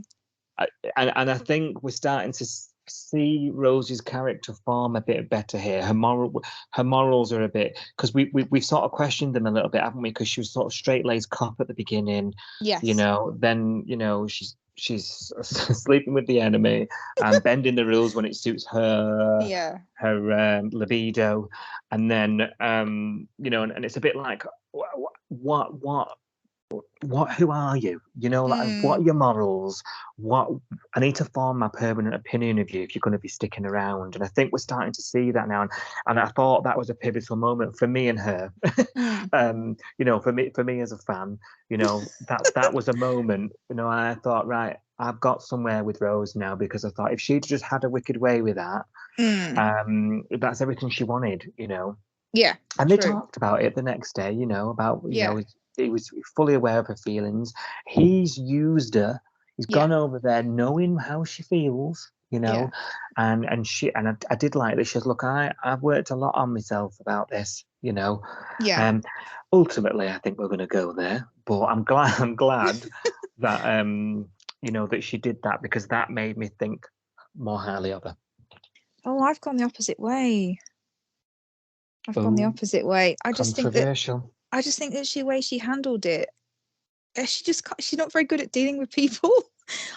and I think we're starting to see Rose's character form a bit better here. Her morals are a bit, because we've sort of questioned them a little bit, haven't we? Because she was sort of straight-laced cop at the beginning, Yes. then she's sleeping with the enemy and bending the rules when it suits Yeah. her libido, and then and it's a bit like who are you? Like, what are your morals? What I need to form my permanent opinion of you if you're going to be sticking around. And I think we're starting to see that now. And I thought that was a pivotal moment for me and her. Mm. For me as a fan, that was a moment. I thought, right, I've got somewhere with Rose now, because I thought if she'd just had a wicked way with that, that's everything she wanted. Yeah. And they True. talked about it the next day, about, Yeah. he was fully aware of her feelings. He's used her. He's Yeah. gone over there knowing how she feels, Yeah. and I did like that. She says, look, I've worked a lot on myself about this, Yeah. and ultimately I think we're going to go there, but I'm glad that, that she did that, because that made me think more highly of her. Oh, I've gone the opposite way. Oh, I just think that controversial. the way she handled it, she's not very good at dealing with people.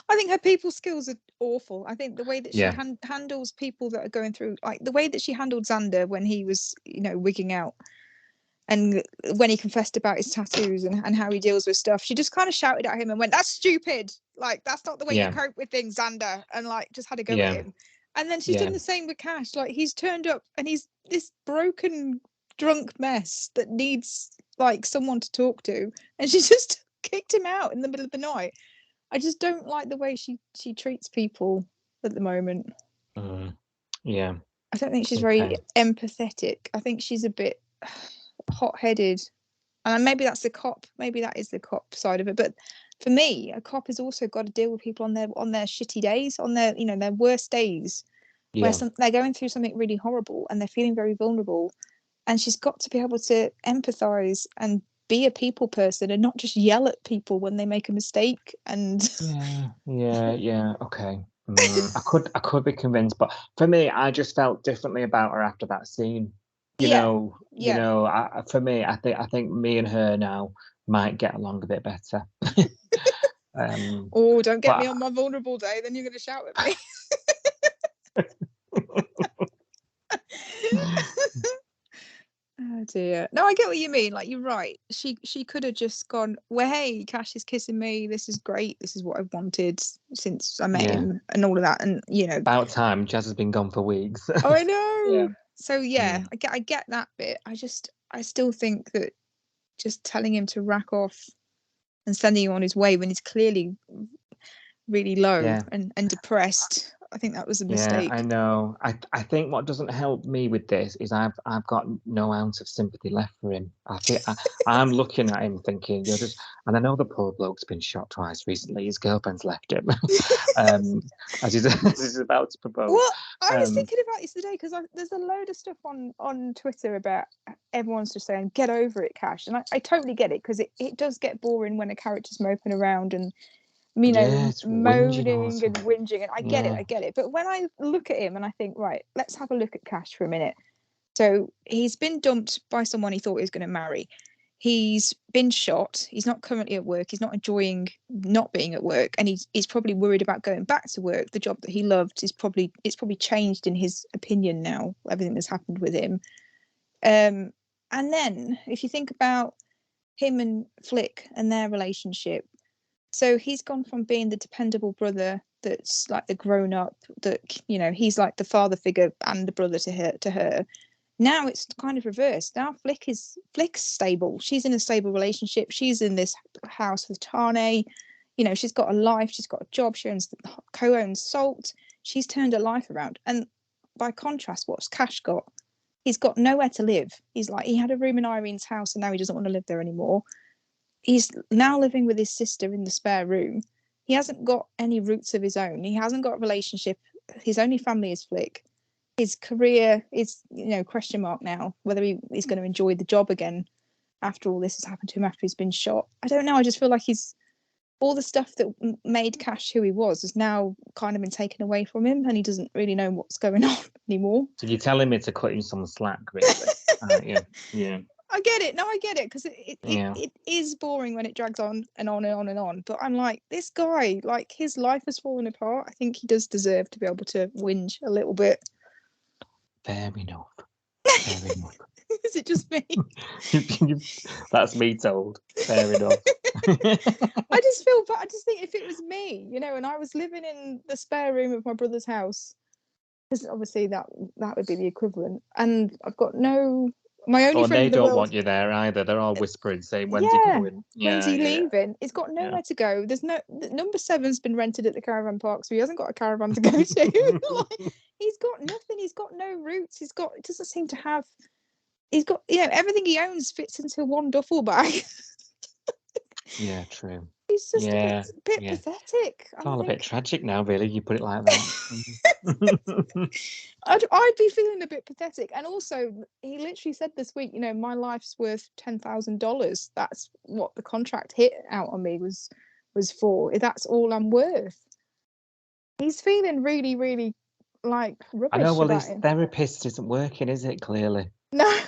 I think her people skills are awful. I think the way that she Yeah. handles people that are going through, like the way that she handled Xander when he was, wigging out, and when he confessed about his tattoos and how he deals with stuff, she just kind of shouted at him and went, "That's stupid. Like, that's not the way you Yeah. cope with things, Xander," and like just had a go at Yeah. him. And then she's Yeah. done the same with Cash. Like, he's turned up and he's this broken, drunk mess that needs like someone to talk to, and she just kicked him out in the middle of the night. I just don't like the way she treats people at the moment. Yeah. I don't think she's very Okay. empathetic. I think she's a bit hot-headed, and maybe that's the cop. Maybe that is the cop side of it. But for me, a cop has also got to deal with people on their shitty days, on their their worst days, where Yeah. they're going through something really horrible and they're feeling very vulnerable. And she's got to be able to empathize and be a people person and not just yell at people when they make a mistake. And Yeah. Okay. I could be convinced, but for me, I just felt differently about her after that scene. yeah, yeah. For me, I think me and her now might get along a bit better. Oh, don't get me But on my vulnerable day, then you're going to shout at me. Oh dear. No, I get what you mean. Like, you're right. She could have just gone, "Well, hey, Cash is kissing me. This is great. This is what I've wanted since I met yeah, him," and all of that. And about time. Jazz has been gone for weeks. oh, I Yeah. know. So yeah, Mm. I get that bit. I still think that just telling him to rack off and sending him on his way when he's clearly really low Yeah. and depressed, I think that was a Yeah, I mistake. know. I think what doesn't help me with this is I've got no ounce of sympathy left for him. I'm looking at him thinking, you're just, and I know the poor bloke's been shot twice recently. His girlfriend's left him, as he's as he's about to propose. Well, I was Um, thinking about this today because there's a load of stuff on Twitter about everyone's just saying get over it, Cash, and I totally get it because it does get boring when a character's moping around and you know, Yes, whinging moaning also. and whinging, and I get Yeah. it. But when I look at him and I think, right, let's have a look at Cash for a minute. So he's been dumped by someone he thought he was going to marry. He's been shot. He's not currently at work. He's not enjoying not being at work, and he's probably worried about going back to work. The job that he loved it's probably changed in his opinion now. Everything that's happened with him. And then if you think about him and Flick and their relationship, so he's gone from being the dependable brother that's like the grown up, that you know, he's like the father figure and the brother to her. Now it's kind of reversed. Now Flick's stable. She's in a stable relationship. She's in this house with Tane. You know, she's got a life. She's got a job. She co-owns Salt. She's turned her life around. And by contrast, what's Cash got? He's got nowhere to live. He had a room in Irene's house, and now he doesn't want to live there anymore. He's now living with his sister in the spare room. He hasn't got any roots of his own. He hasn't got a relationship. His only family is Flick. His career is, you know, question mark now, whether he's going to enjoy the job again after all this has happened to him, after he's been shot. I don't know. I just feel like all the stuff that made Cash who he was has now kind of been taken away from him, and he doesn't really know what's going on anymore. So you're telling me to cut him some slack, really? Yeah. I get it. No, I get it, because it is boring when it drags on and on and on and on. But I'm like, this guy, like, his life has fallen apart. I think he does deserve to be able to whinge a little bit. Fair enough. Is it just me? That's me told. Fair enough. I just feel bad. I just think if it was me, you know, and I was living in the spare room of my brother's house, because obviously that would be the equivalent, and I've got my only friend they in the don't world. want you there either. They're all whispering, saying, "When's he going? When's he leaving? He's got nowhere to go. There's number 7's been rented at the caravan park, so he hasn't got a caravan to go to. Like, he's got nothing. He's got no roots. It doesn't seem to have. He's got, you know, everything he owns fits into one duffel bag. Yeah, true. He's just a bit pathetic. It's all a bit tragic now, really. You put it like that. I'd be feeling a bit pathetic. And also, he literally said this week, you know, my life's worth $10,000. That's what the contract hit out on me was for. That's all I'm worth. He's feeling really, really like rubbish. I know. Well, his therapist isn't working, is it? Clearly. No.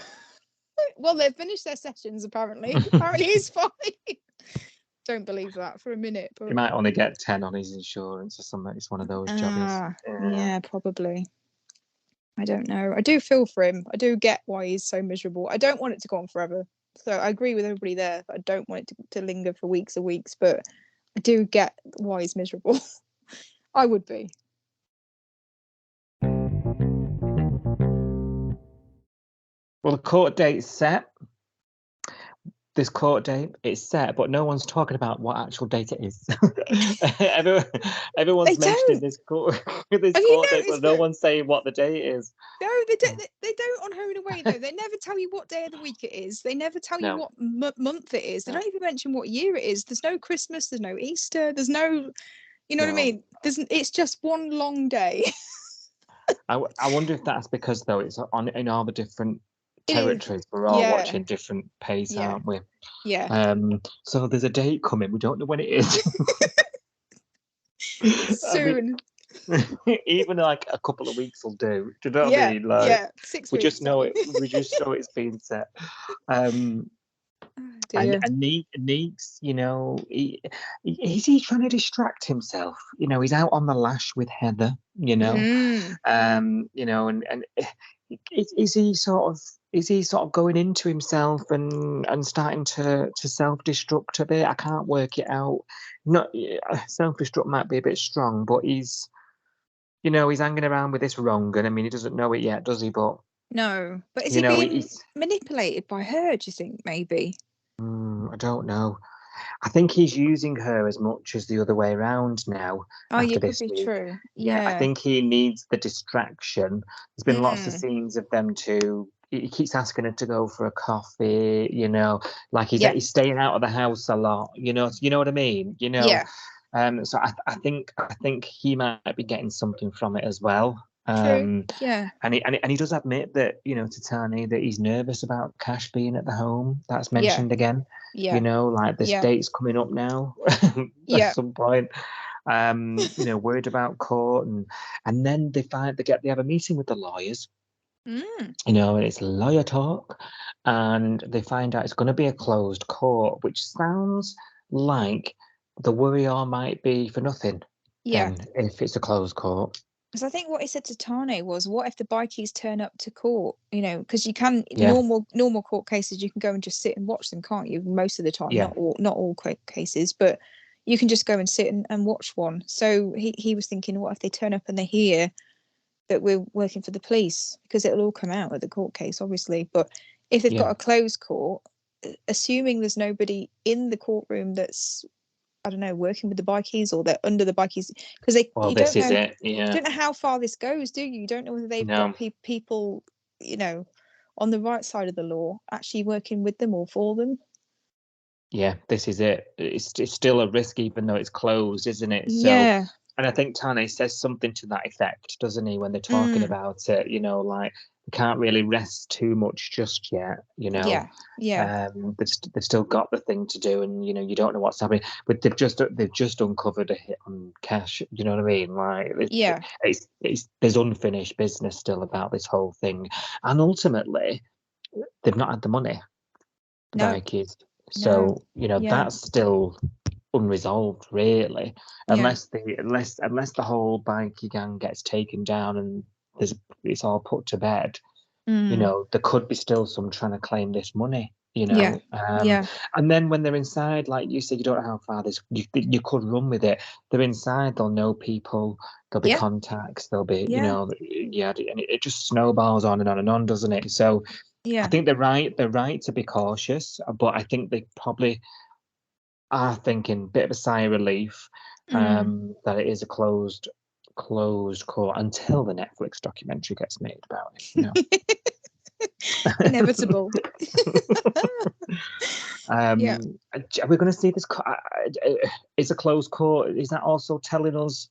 Well, they've finished their sessions, apparently. Apparently he's fine. Don't believe that for a minute. But he might only get 10 on his insurance or something. It's one of those jobs. Yeah, probably. I don't know. I do feel for him. I do get why he's so miserable. I don't want it to go on forever. So I agree with everybody there. I don't want it to linger for weeks and weeks, but I do get why he's miserable. I would be. Well, the court date's set. This court date is set, but no one's talking about what actual date it is. Everyone's mentioning this court date, but no one's saying what the date is. No, they don't on Home and Away, though. They never tell you what day of the week it is. They never tell you what month it is. They don't even mention what year it is. There's no Christmas. There's no Easter. There's no, you know what I mean? It's just one long day. I wonder if that's because, though, it's in all the different territories. We're all watching different pace, aren't we? Yeah. So there's a date coming. We don't know when it is. Soon. Even like a couple of weeks will do. Do you know what I mean? Like, 6 weeks. We just know it's been set. And Neeks, you know, is he trying to distract himself? You know, he's out on the lash with Heather. You know, you know, and is he sort of going into himself and starting to self-destruct a bit? I can't work it out. Not self-destruct might be a bit strong, but he's hanging around with this wrong, and I mean, he doesn't know it yet, does he? But no. But is he being manipulated by her? Do you think maybe? I don't know. I think he's using her as much as the other way around now. Oh, after yeah, this could be week. true. Yeah, I think he needs the distraction. There's been lots of scenes of them two. He keeps asking her to go for a coffee, you know, like he's staying out of the house a lot, you know what I mean? You know. Yeah. So I think he might be getting something from it as well. True. Yeah. And he does admit that, to Tani, that he's nervous about Cash being at the home. That's Yeah. mentioned again. Yeah. Like this Yeah. date's coming up now at Yeah. some point. Worried about court, and then they have a meeting with the lawyers. Mm. And it's lawyer talk, and they find out it's going to be a closed court, which sounds like the worry all might be for nothing. Yeah. Then, if it's a closed court. Because I think what he said to Tane was, what if the bikies turn up to court? Because you can, Yeah. normal court cases, you can go and just sit and watch them, can't you? Most of the time, Yeah. not all cases, but you can just go and sit and watch one. So he was thinking, what if they turn up and they hear that we're working for the police? Because it'll all come out at the court case, obviously. But if they've got a closed court, assuming there's nobody in the courtroom that's, I don't know, working with the bikies, or they're under the bikies, because you this don't know. is it. Yeah. You don't know how far this goes, do you? You don't know whether they've got people, on the right side of the law actually working with them or for them. Yeah, this is it. It's still a risk, even though it's closed, isn't it? Yeah. So, and I think Tane says something to that effect, doesn't he, when they're talking about it? Like, we can't really rest too much just yet. Yeah. Yeah. They've still got the thing to do, and you don't know what's happening. But they've just uncovered a hit on Cash. You know what I mean? Like, there's unfinished business still about this whole thing, and ultimately, they've not had the money. The Bikies. So that's still unresolved, really, unless the whole bikie gang gets taken down and it's all put to bed. There could be still some trying to claim this money. And then when they're inside, like you said, you don't know how far this you could run with it. They're inside, they'll know people, there'll be contacts, there'll be and it just snowballs on and on and on, doesn't it? So I think they're right to be cautious, but I think they probably are thinking a bit of a sigh of relief that it is a closed court until the Netflix documentary gets made about it. Inevitable. Are we going to see this? It's a closed court. Is that also telling us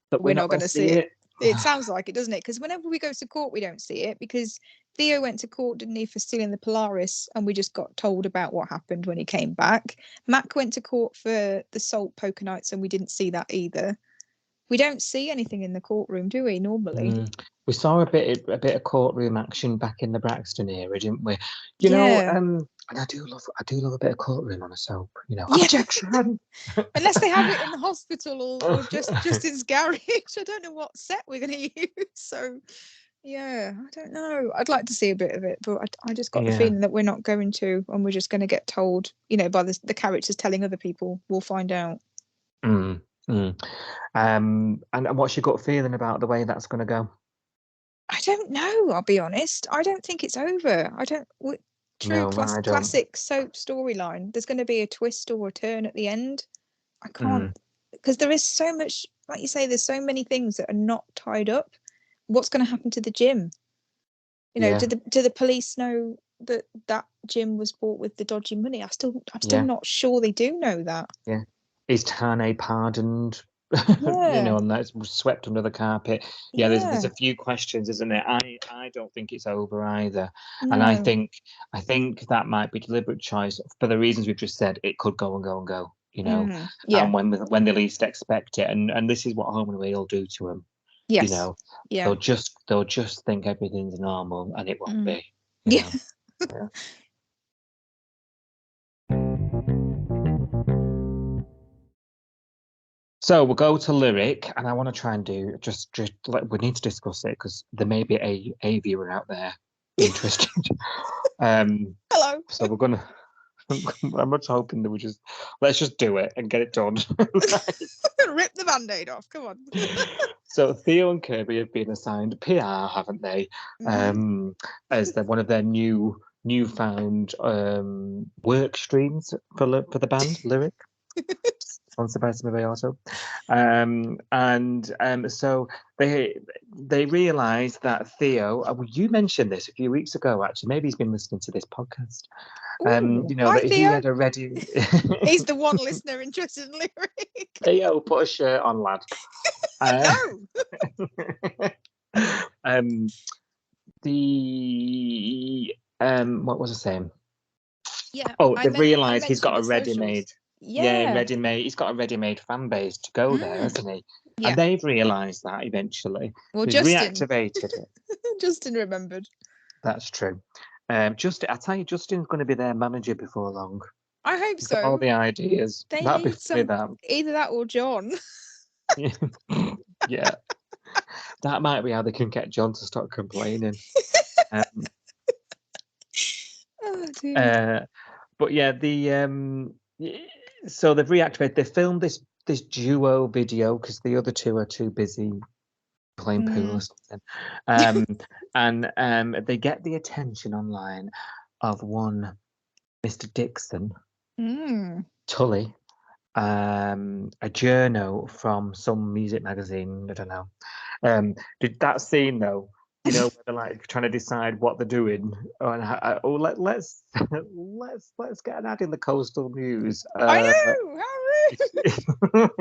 that we're not going to see it? It sounds like it, doesn't it? Because whenever we go to court, we don't see it, because Theo went to court, didn't he, for stealing the Polaris, and we just got told about what happened when he came back. Mac went to court for the salt poker nights, and we didn't see that either. We don't see anything in the courtroom, do we, normally? We saw a bit of courtroom action back in the Braxton era, didn't we? And I do love a bit of courtroom on a soap. Objection. Unless they have it in the hospital or just in garage. I don't know what set we're going to use. So, I don't know. I'd like to see a bit of it, but I just got the feeling that we're not going to, and we're just going to get told, by the characters telling other people. We'll find out. And what's your gut feeling about the way that's going to go? I don't know. I'll be honest. I don't think it's over. Classic soap storyline. There's going to be a twist or a turn at the end. I can't, because there is so much, like you say, there's so many things that are not tied up. What's going to happen to the gym? Do the police know that gym was bought with the dodgy money? I'm still not sure they do know that. Yeah. Is Tane pardoned? And that's swept under the carpet. There's a few questions, isn't there? I don't think it's over either. No. And I think that might be deliberate choice for the reasons we've just said. It could go and go and go, and when they least expect it, and this is what home and away will do to them. Yes. They'll just think everything's normal, and it won't be. So we'll go to Lyric, and I want to try and do just like, we need to discuss it because there may be a viewer out there interested. Hello. So we're gonna. I'm much hoping that let's just do it and get it done. Rip the Band-Aid off. Come on. So Theo and Kirby have been assigned PR, haven't they? As one of their newfound work streams for the band Lyric. Sponsored by Smith Auto. So they realise that Theo, you mentioned this a few weeks ago, actually. Maybe he's been listening to this podcast. Hi, that Theo. he had already. He's the one listener interested in Lyric. Theo, put a shirt on, lad. No. What was I saying? Yeah. Oh, I they've realised he's mentioned got a the socials. ready-made. Yeah, Yeah. ready-made. He's got a ready-made fan base to go there, Mm. hasn't he? Yeah. And they've realised that eventually. Well, He's Justin. reactivated it. Justin remembered. That's true. Justin, I tell you, Justin's going to be their manager before long. I hope He's so. got all the ideas. They That'd be need funny, that. either that or John. Yeah. That might be how they can get John to stop complaining. Oh dear. But yeah, so they've reactivated. They filmed this duo video because the other two are too busy playing pool or something. And they get the attention online of one Mr. Dixon Tully, a journo from some music magazine. I don't know. Did that scene though? You know, where they're like trying to decide what they're doing. Let's get an ad in the Coastal News. I know. How rude!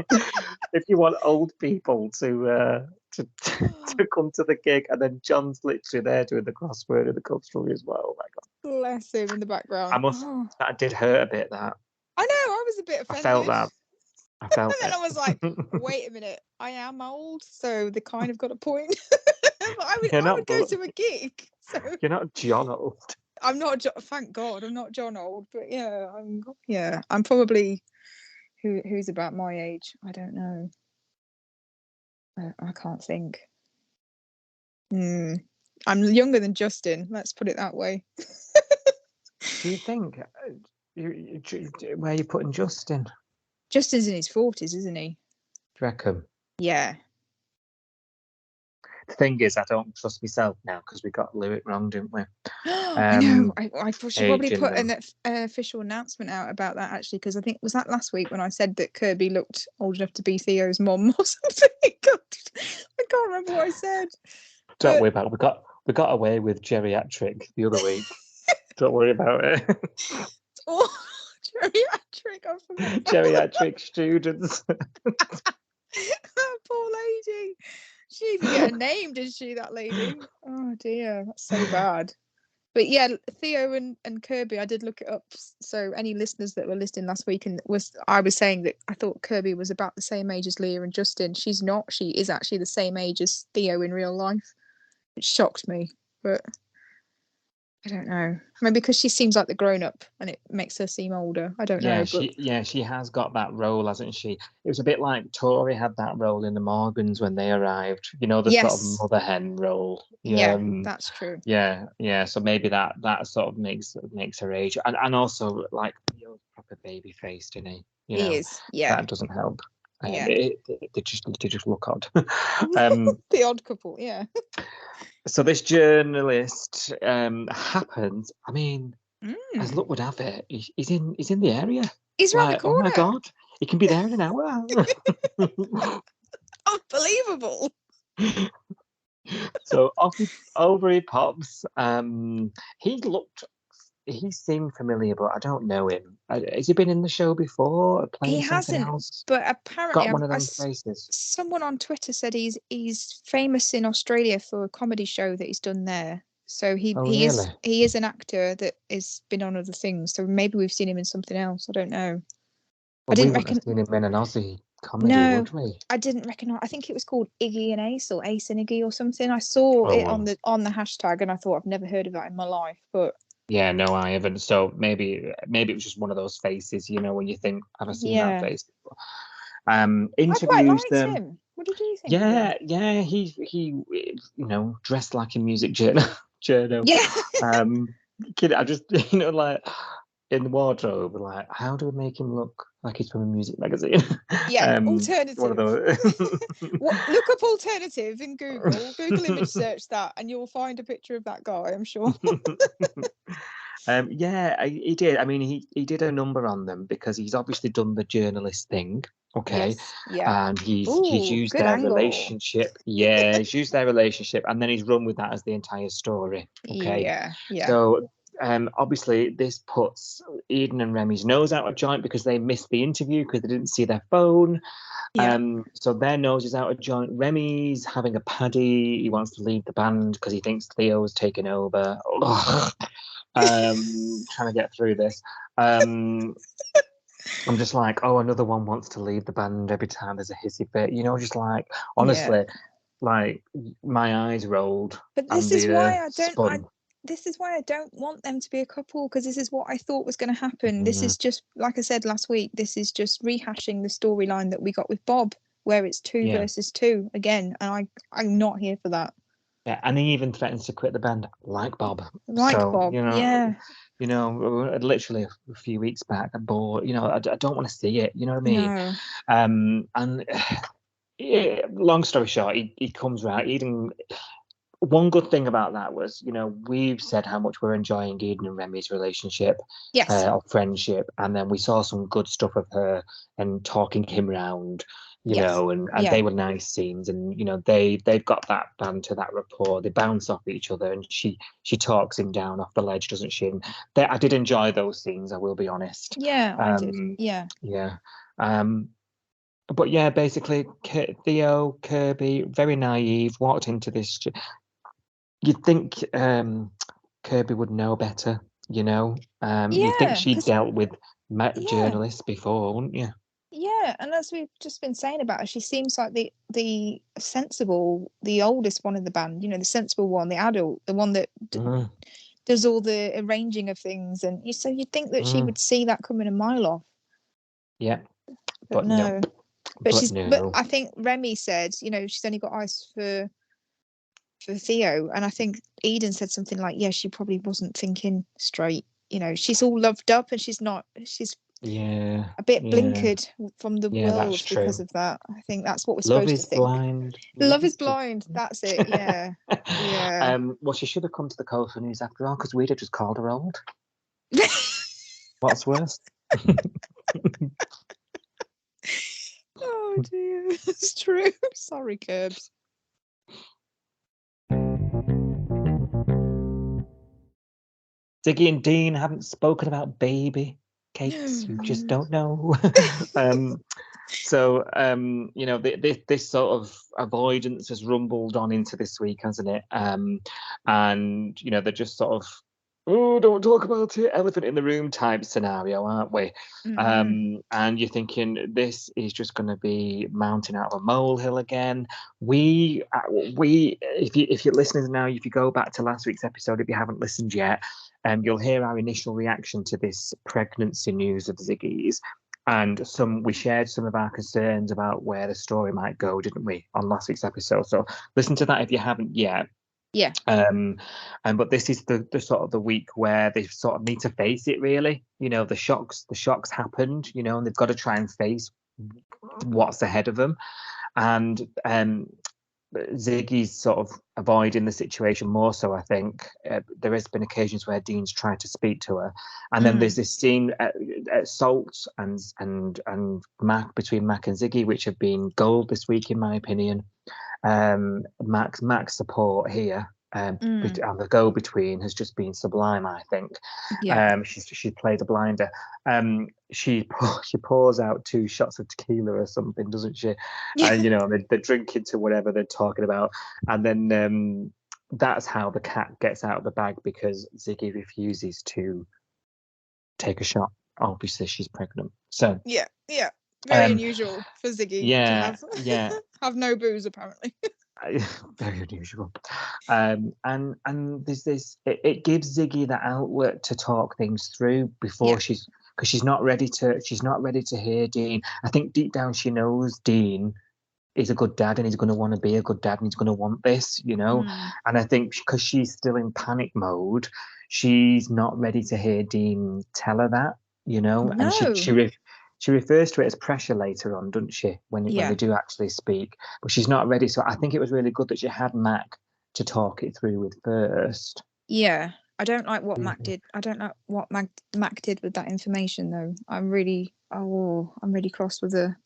If you want old people to come to the gig, and then John's literally there doing the crossword in the Coastal News. Well, oh my God, Bless him in the background. That did hurt a bit. That I know. I was a bit offended. I felt that. I felt and then it. I was like, wait a minute, I am old, so they kind of got a point. But I would go to a gig. So you're not John old. I'm not. Thank God, I'm not John old. But yeah, I'm probably who's about my age. I don't know. I can't think. I'm younger than Justin. Let's put it that way. Do you think? Where are you putting Justin? Justin's in his 40s, isn't he? Do you reckon? Yeah. The thing is, I don't trust myself now because we got Lewitt wrong, didn't we? I know. I should probably put them. an official announcement out about that, actually, because I think was that last week when I said that Kirby looked old enough to be Theo's mum or something. God, I can't remember what I said. Don't worry about it. We got away with geriatric the other week. Don't worry about it. Oh, geriatric! I forgot. Geriatric students. Poor lady. She didn't get a name, did she? That lady. Oh dear, that's so bad. But yeah, Theo and Kirby, I did look it up. So any listeners that were listening last week, I was saying that I thought Kirby was about the same age as Leah and Justin. She's not. She is actually the same age as Theo in real life. It shocked me, but I don't know. Maybe because she seems like the grown-up and it makes her seem older. I don't know. She has got that role, hasn't she? It was a bit like Tori had that role in the Morgans when they arrived. You know, the sort of mother hen role. Yeah, that's true. Yeah. So maybe that sort of makes her age, and also like Theo's proper baby faced, isn't he? He is. Yeah. That doesn't help. Yeah. They just look odd. The odd couple. Yeah. So this journalist happens. I mean, as luck would have it, he's in the area. He's right the corner. Oh my God, he can be there in an hour. Unbelievable. So over he pops. He seemed familiar, but I don't know him. Has he been in the show before? He hasn't, else? But apparently, got one of them faces. Someone on Twitter said he's famous in Australia for a comedy show that he's done there. So he is an actor that has been on other things. So maybe we've seen him in something else. I don't know. Well, I didn't reckon seen him in an Aussie comedy, would we? I didn't reckon. I think it was called Iggy and Ace or Ace and Iggy or something. I saw it on the hashtag and I thought I've never heard of that in my life, but. Yeah, no, I haven't. So maybe it was just one of those faces, you know, when you think, have I seen that face before? Interviews I quite liked them. him. What did you think? Yeah, he dressed like a music journal. Yeah. Kid, I just like in the wardrobe, like how do we make him look like he's from a music magazine? Yeah, alternative. One of those. Look up alternative in Google image search that, and you'll find a picture of that guy, I'm sure. He did. I mean, he did a number on them because he's obviously done the journalist thing. Okay. Yes, yeah. And he's used their relationship. Yeah, he's used their relationship, and then he's run with that as the entire story. Okay. Yeah. So obviously this puts Eden and Remy's nose out of joint because they missed the interview because they didn't see their phone. Yeah. So their nose is out of joint. Remy's having a paddy. He wants to leave the band because he thinks Theo's taken over. Trying to get through this. I'm just like, oh, another one wants to leave the band every time there's a hissy fit. You know, just like, honestly, like my eyes rolled. But this is why this is why I don't want them to be a couple, because this is what I thought was going to happen. This is just, like I said last week, this is just rehashing the storyline that we got with Bob, where it's 2 versus 2 again, and I'm not here for that. Yeah, and he even threatens to quit the band, like Bob. Bob, you know, literally a few weeks back, I'm bored. You know, I don't want to see it. You know what I mean? No. And long story short, he comes round. Eden. One good thing about that was, you know, we've said how much we're enjoying Eden and Remy's relationship, or friendship, and then we saw some good stuff of her and talking him round. You know, and they were nice scenes, and you know they've got that banter, that rapport. They bounce off each other, and she talks him down off the ledge, doesn't she? And I did enjoy those scenes. I will be honest. Yeah, I did. Yeah. But yeah, basically, Theo Kirby, very naive, walked into this. You'd think Kirby would know better. You know, you'd think she'd dealt with journalists before, wouldn't you? Yeah, and as we've just been saying about her, she seems like the sensible, the oldest one in the band. You know, the sensible one, the adult, the one that does all the arranging of things. And so you'd think that she would see that coming a mile off. Yeah, but no. No. But I think Remy said, you know, she's only got eyes for Theo, and I think Eden said something like, yeah, she probably wasn't thinking straight. You know, she's all loved up, and she's not. She's a bit blinkered from the world because of that. I think that's what we're supposed to think. Love is blind. That's it. Yeah. Yeah. Well, she should have come to the Coastal News after all, because we'd have just called her old. What's worse? Oh dear, it's true. Sorry, Curbs. Diggy and Dean haven't spoken about baby cakes. You just don't know. So you know, this sort of avoidance has rumbled on into this week, hasn't it? And you know, they're just sort of, oh, don't talk about it, elephant in the room type scenario, aren't we? And you're thinking this is just going to be mounting out of a molehill again. If you're listening now, if you go back to last week's episode, if you haven't listened yet, you'll hear our initial reaction to this pregnancy news of Ziggy's. And we shared some of our concerns about where the story might go, didn't we, on last week's episode? So listen to that if you haven't yet. Yeah. But this is the sort of the week where they sort of need to face it, really. You know, the shocks happened, you know, and they've got to try and face what's ahead of them. And Ziggy's sort of avoiding the situation more so, I think. There has been occasions where Dean's tried to speak to her, and then there's this scene at Salt and Mac, between Mac and Ziggy, which have been gold this week, in my opinion. Mac's support here, and the go-between has just been sublime, I think. She played a blinder. She pours out 2 shots of tequila or something, doesn't she? And you know, they're drinking to whatever they're talking about, and then that's how the cat gets out of the bag, because Ziggy refuses to take a shot. Obviously, she's pregnant. So yeah, very unusual for Ziggy to have no booze, apparently. Very unusual. And there's this, it gives Ziggy that outlet to talk things through before because she's not ready to hear Dean. I think deep down she knows Dean is a good dad, and he's going to want to be a good dad, and he's going to want this, you know. And I think because she's still in panic mode, she's not ready to hear Dean tell her that, you know. No. And she refers to it as pressure later on, doesn't she, when they do actually speak? But she's not ready. So I think it was really good that she had Mac to talk it through with first. Yeah, I don't like what Mac did. I don't like what Mac did with that information, though. I'm really cross with her.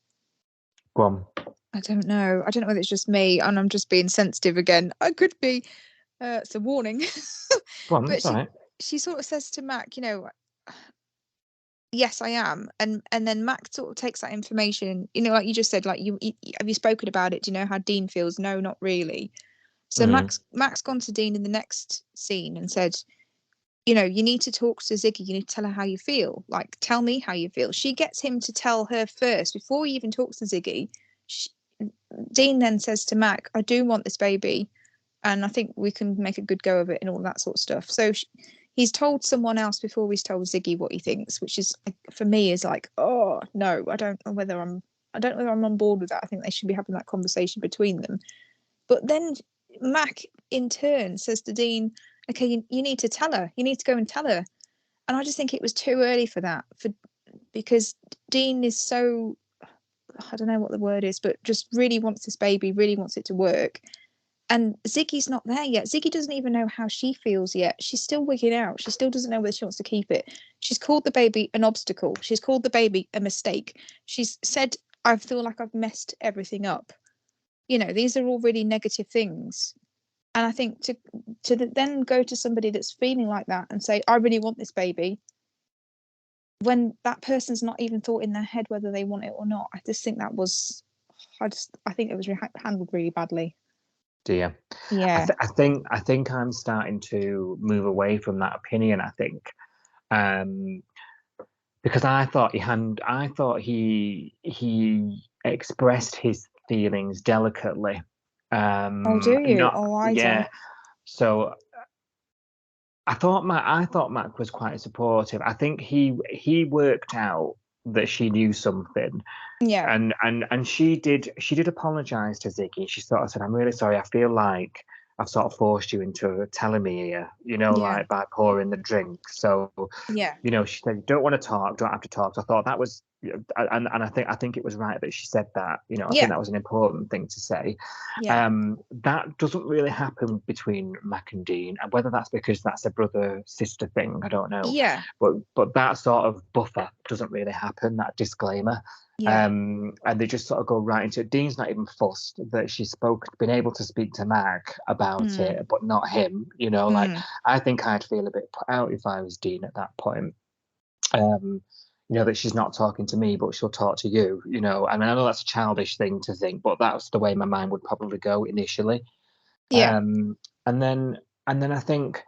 Go on. I don't know whether it's just me and I'm just being sensitive again. I could be. It's a warning. Go on, that's all right. she sort of says to Mac, yes, I am. And then Mac sort of takes that information, like you just said, like have you spoken about it? Do you know how Dean feels? No, not really. So Mac's gone to Dean in the next scene and said, you need to talk to Ziggy. You need to tell her how you feel. Like, tell me how you feel. She gets him to tell her first before he even talks to Ziggy. Dean then says to Mac, I do want this baby, and I think we can make a good go of it and all that sort of stuff. So he's told someone else before he's told Ziggy what he thinks, which is, for me, is like, oh no, I don't know whether I'm on board with that. I think they should be having that conversation between them. But then Mac in turn says to Dean, okay, you need to tell her. You need to go and tell her. And I just think it was too early for that, because Dean is so, I don't know what the word is, but just really wants this baby, really wants it to work. And Ziggy's not there yet. Ziggy doesn't even know how she feels yet. She's still wigging out. She still doesn't know whether she wants to keep it. She's called the baby an obstacle. She's called the baby a mistake. She's said, I feel like I've messed everything up. These are all really negative things. And I think to then go to somebody that's feeling like that and say, I really want this baby, when that person's not even thought in their head whether they want it or not. I just think that was, I think it was handled really badly. Dear. Yeah. I think I'm starting to move away from that opinion. I think, because I thought he expressed his feelings delicately. Oh, do you? I don't. So I thought Mac was quite supportive. I think he worked out that she knew something. Yeah. And she did apologize to Ziggy. She sort of said, I'm really sorry. I feel like I've sort of forced you into telling me here, like by pouring the drink. So, yeah, she said, you don't want to talk, don't have to talk. So I thought that was, and I think it was right that she said that. I think that was an important thing to say. Yeah. That doesn't really happen between Mac and Dean, and whether that's because that's a brother-sister thing, I don't know. Yeah. But that sort of buffer doesn't really happen, that disclaimer. Yeah. And they just sort of go right into it. Dean's not even fussed that she's been able to speak to Mac about it, but not him. Like, I think I'd feel a bit put out if I was Dean at that point. That she's not talking to me, but she'll talk to you. And I know that's a childish thing to think, but that's the way my mind would probably go initially. Yeah. And then I think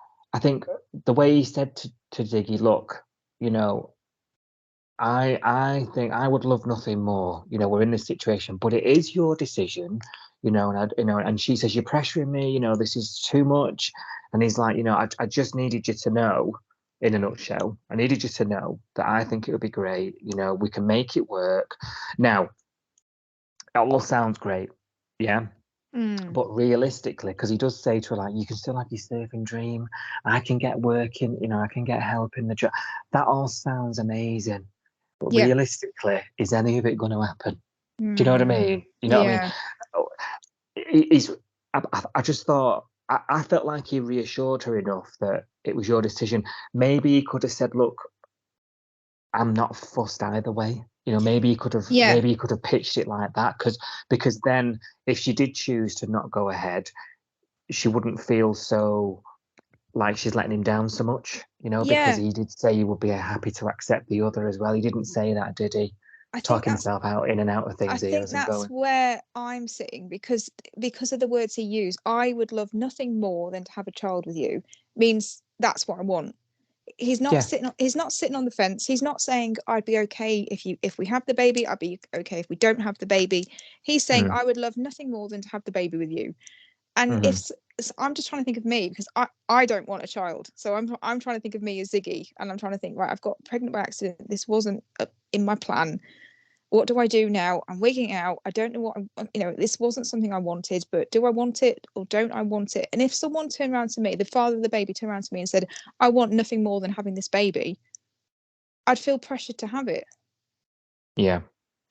the way he said to Diggy, look, I think I would love nothing more. We're in this situation, but it is your decision. And she says, you're pressuring me. This is too much. And he's like, I just needed you to know. In a nutshell, I needed you to know that I think it would be great. We can make it work. Now, that all sounds great, yeah. But realistically, because he does say to her, like, you can still have your surfing dream. I can get working. I can get help in the job. That all sounds amazing. But realistically, is any of it going to happen? Do you know what I mean? You know what I mean? I just thought, I felt like he reassured her enough that it was your decision. Maybe he could have said, look, I'm not fussed either way. Maybe he could have pitched it like that, because then if she did choose to not go ahead, she wouldn't feel so like she's letting him down so much, because he did say he would be happy to accept the other as well. He didn't say that, did he? Talk himself out in and out of things. I think that's where I'm sitting, because of the words he used. I would love nothing more than to have a child with you. Means that's what I want. He's not sitting on the fence. He's not saying I'd be okay if we have the baby. I'd be okay if we don't have the baby. He's saying I would love nothing more than to have the baby with you. And if I'm just trying to think of me, because I don't want a child, so I'm trying to think of me as Ziggy, and I'm trying to think, right, I've got pregnant by accident. This wasn't in my plan. What do I do now? I'm wigging out. I don't know what this wasn't something I wanted, but do I want it or don't I want it? And if someone turned around to me, the father of the baby turned around to me and said, I want nothing more than having this baby, I'd feel pressured to have it. Yeah.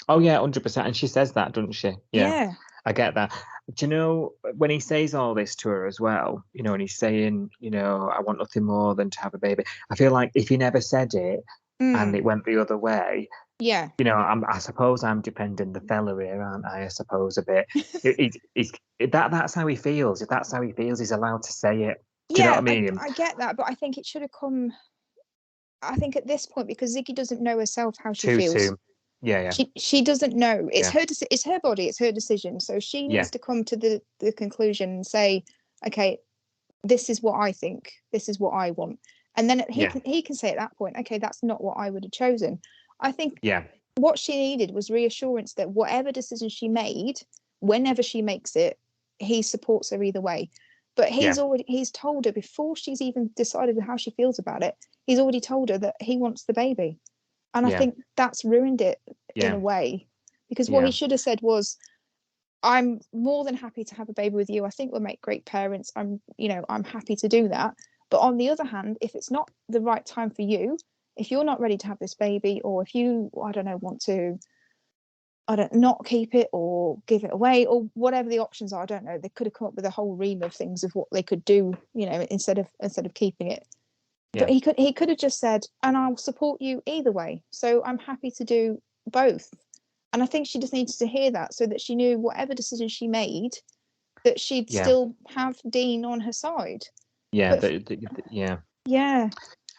Oh yeah, 100%. And she says that, doesn't she? Yeah. I get that. Do you know, when he says all this to her as well, and he's saying, I want nothing more than to have a baby, I feel like if he never said it and it went the other way, I suppose I'm defending the fella here, aren't I suppose, a bit. That's how he feels. If that's how he feels, he's allowed to say it. Do you know what I Yeah, mean? I get that, but I think it should have come. I think at this point, because Ziggy doesn't know herself how she Too feels. soon. Yeah, yeah, She doesn't know. It's yeah, her it's her body, it's her decision. So she yeah, needs to come to the conclusion and say, okay, this is what I think. This is what I want. And then yeah, he can say at that point, okay, that's not what I would have chosen. I think yeah, what she needed was reassurance that whatever decision she made, whenever she makes it, he supports her either way. But yeah, he's told her before she's even decided how she feels about it, he's already told her that he wants the baby. And I yeah, think that's ruined it in a yeah, way. Because what he yeah, should have said was, I'm more than happy to have a baby with you. I think we'll make great parents. I'm happy to do that. But on the other hand, if it's not the right time for you, if you're not ready to have this baby, or if you, I don't know, want to, I don't not keep it or give it away or whatever the options are, I don't know. They could have come up with a whole ream of things of what they could do, instead of keeping it. But yeah, he could have just said, and I'll support you either way. So I'm happy to do both. And I think she just needed to hear that so that she knew whatever decision she made, that she'd yeah, still have Dean on her side. yeah, But yeah. yeah,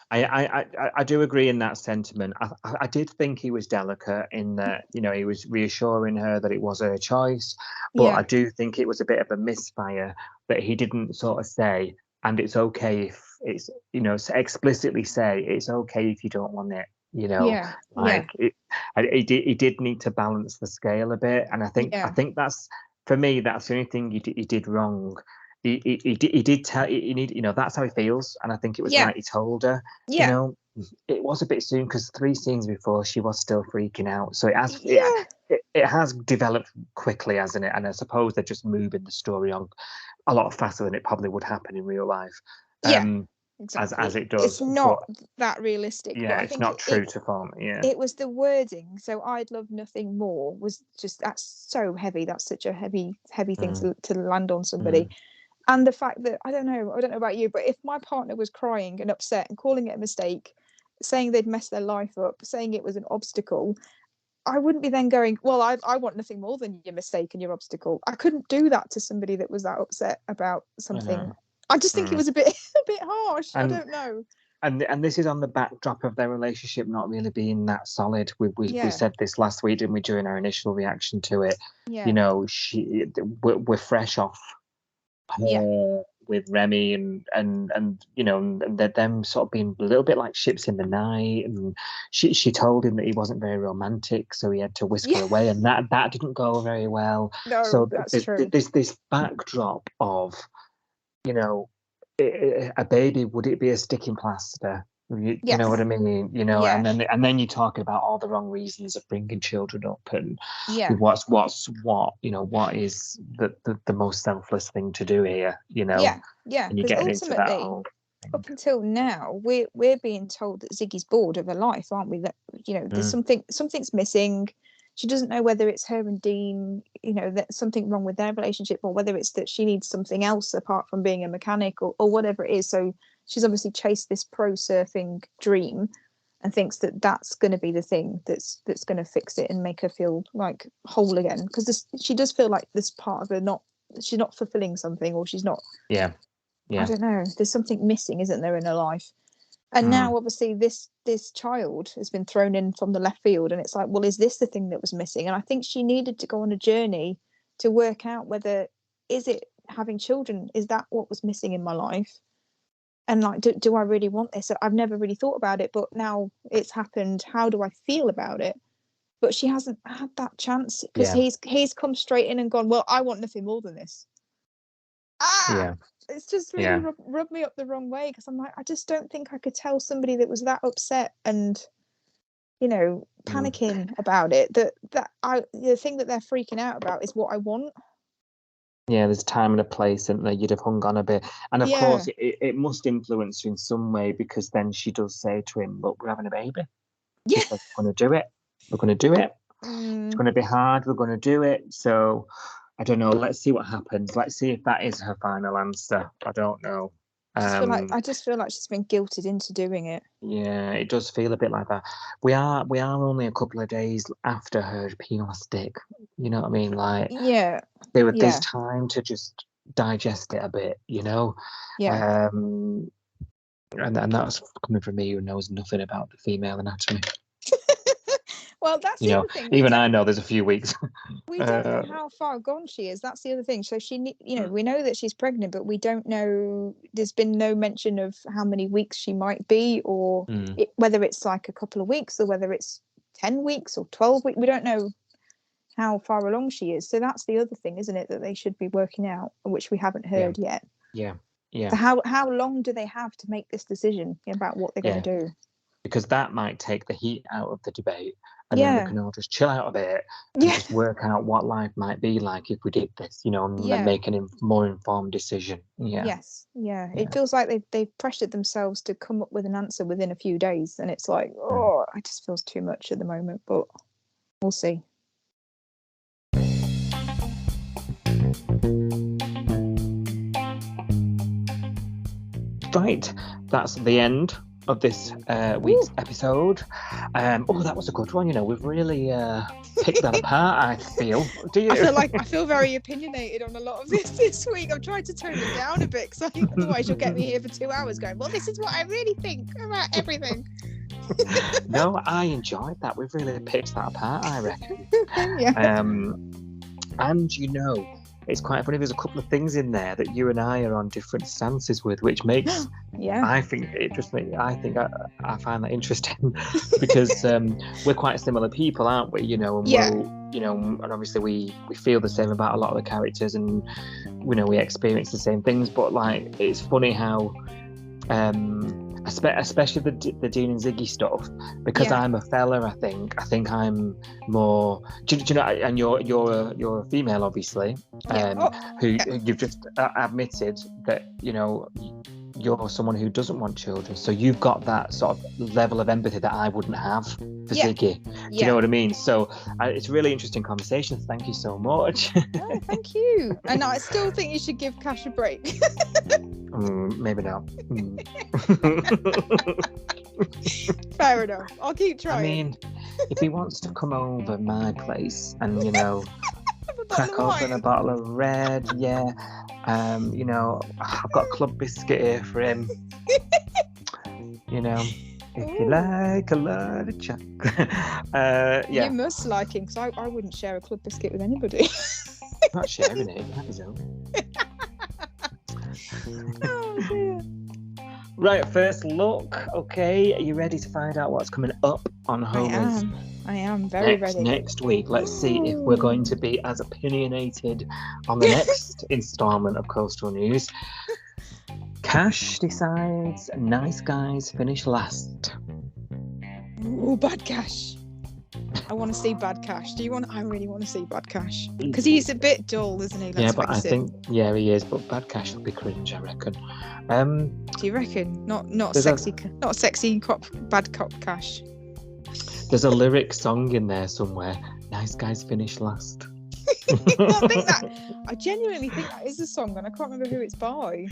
I do agree in that sentiment. I did think he was delicate in that, he was reassuring her that it was her choice, but I yeah, do think it was a bit of a misfire that he didn't sort of say, and it's okay if it's, explicitly say it's okay if you don't want it. yeah, yeah, Like he did need to balance the scale a bit, and I yeah, think that's for me that's the only thing he did wrong. He did tell he need that's how he feels, and I think it was yeah, right he told her. you yeah, know it was a bit soon because 3 scenes before she was still freaking out, so yeah, it has developed quickly, hasn't it? And I suppose they're just moving the story on a lot faster than it probably would happen in real life, yeah, as exactly. it It's does. But not that realistic, but yeah, I it's think not true to form. Yeah. it was the wording. So I'd love nothing more was just, that's so heavy. That's such a heavy thing Mm, to land on somebody. mm, And the fact that I don't know about you, but if my partner was crying and upset and calling it a mistake, saying they'd messed their life up, saying it was an obstacle, I wouldn't be then going, well, I want nothing more than your mistake and your obstacle. I couldn't do that to somebody that was that upset about I something. know. I just think it Mm. was a bit a bit harsh. I And don't know. and this is on the backdrop of their relationship not really being that solid. We Yeah, said this last week, didn't we, during our initial reaction to it? yeah, We're fresh off yeah, her with Remy, and and they're them sort of being a little bit like ships in the night, and she told him that he wasn't very romantic, so he had to whisk her yeah. away, and that didn't go very well. No, So that's there's true. there's this backdrop of, you know, a baby, would it be a sticking plaster? You know what Yes, I mean? yeah, And then you're talking about all the wrong reasons of bringing children up, and yeah, what is the most selfless thing to do here, yeah, yeah. and you're Because getting into that ultimately, whole thing. up until now, we're being told that Ziggy's bored of her life, aren't we? That there's Mm, something's missing. She doesn't know whether it's her and Dean, that something wrong with their relationship, or whether it's that she needs something else apart from being a mechanic, or whatever it is. So she's obviously chased this pro surfing dream and thinks that that's going to be the thing that's going to fix it and make her feel like whole again. Because she does feel like this part of her she's not fulfilling something, or she's not, yeah, I yeah, don't know. There's something missing, isn't there, in her life? And mm, now, obviously, this child has been thrown in from the left field, and it's like, well, is this the thing that was missing? And I think she needed to go on a journey to work out whether, is it having children? Is that what was missing in my life? And like, do I really want this? I've never really thought about it, but now it's happened. How do I feel about it? But she hasn't had that chance because yeah, he's come straight in and gone, well, I want nothing more than this. Ah, yeah, it's just really yeah, rubbed me up the wrong way because I'm like, I just don't think I could tell somebody that was that upset and mm. panicking about it that the thing that they're freaking out about is what I want. Yeah, there's time and a place, and you'd have hung on a bit. And of Yeah, course, it must influence you in some way, because then she does say to him, "Look, we're having a baby." She yeah, says, "We're going to do it. We're going to do it. It's mm, going to be hard. We're going to do it." So I don't know. Let's see what happens. Let's see if that is her final answer. I don't know. I just feel like she's been guilted into doing it. Yeah, it does feel a bit like that. We are only a couple of days after her peeing on a stick. You know what I mean? Like Yeah, there's yeah, time to just digest it a bit, you know. Yeah. And that's coming from me who knows nothing about the female anatomy. Well, that's You the know, other thing. even I know there's a few weeks. We don't know how far gone she is. That's the other thing. So Mm. we know that she's pregnant, but we don't know. There's been no mention of how many weeks she might be, or whether it's like a couple of weeks, or whether it's 10 weeks or 12 weeks. We don't know how far along she is. So that's the other thing, isn't it? That they should be working out, which we haven't heard yet. Yeah. So how long do they have to make this decision about what they're going to do? Because that might take the heat out of the debate, and then we can all just chill out a bit and just work out what life might be like if we did this, you know, and make a more informed decision. Yes. It feels like they've pressured themselves to come up with an answer within a few days, and it's like, it just feels too much at the moment, but we'll see. Right, that's the end of this week's episode. That was a good one. You know, we've really picked that apart, I feel. Do you? I feel very opinionated on a lot of this week. I'm trying to tone it down a bit, because otherwise you'll get me here for 2 hours going, well, this is what I really think about everything. No, I enjoyed that. We've really picked that apart, I reckon. And you know, it's quite funny. There's a couple of things in there that you and I are on different stances with, which makes I think I find that interesting because we're quite similar people, aren't we? You know, and and obviously we feel the same about a lot of the characters, and you know, we experience the same things. But like, it's funny how. Especially the Dean and Ziggy stuff, because I'm a fella. I think I'm more. Do you know? And you're a female, obviously, who you've just admitted that you know you're someone who doesn't want children. So you've got that sort of level of empathy that I wouldn't have for Ziggy. Do you know what I mean? So it's a really interesting conversation. Thank you so much. Oh, thank you. And I still think you should give Cash a break. Maybe not. Fair enough. I'll keep trying. I mean, if he wants to come over my place and, you know, crack open a bottle of red, you know, I've got a club biscuit here for him. You know, if you like a lot of chocolate. You must like him, because I wouldn't share a club biscuit with anybody. Not sharing it, that is all. Oh dear. Right, first look. Okay, are you ready to find out what's coming up on Homer's? I am very ready. Next week, let's see if we're going to be as opinionated on the next instalment of Coastal News. Cash decides nice guys finish last. Ooh, Bad Cash. I want to see Bad Cash. I really want to see Bad Cash, because he's a bit dull, isn't he? But I think he is. But Bad Cash will be cringe, I reckon. Do you reckon? Not sexy cop, bad cop Cash. There's a lyric song in there somewhere. Nice guys finish last. I genuinely think that is a song, and I can't remember who it's by.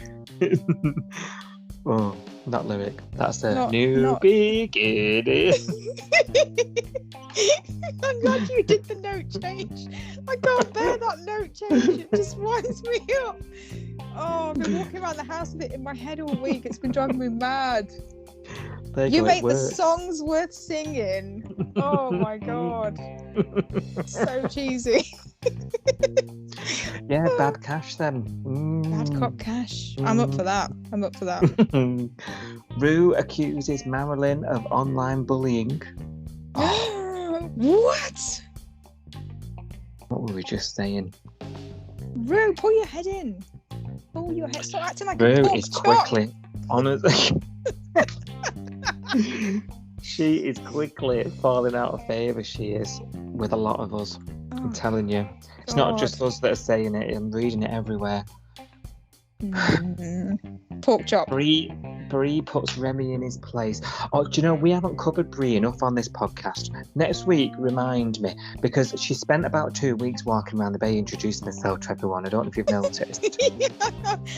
Oh, that lyric. That's a new beginning. I'm glad you did the note change. I can't bear that note change. It just winds me up. Oh, I've been walking around the house with it in my head all week. It's been driving me mad. You make the songs worth singing. Oh my god. So cheesy. Bad Cash then. Bad cop Cash. I'm up for that. Rue accuses Marilyn of online bullying. What? What were we just saying? Rue, pull your head in. Pull your head. Stop acting like Rue a pork is chop. quickly honestly. She is quickly falling out of favour. She is with a lot of us. I'm telling you, it's not just us that are saying it. I'm reading it everywhere. Pork chop. Bree puts Remy in his place. Oh, do you know, we haven't covered Bree enough on this podcast. Next week, remind me, because she spent about 2 weeks walking around the bay introducing herself to everyone. I don't know if you've noticed.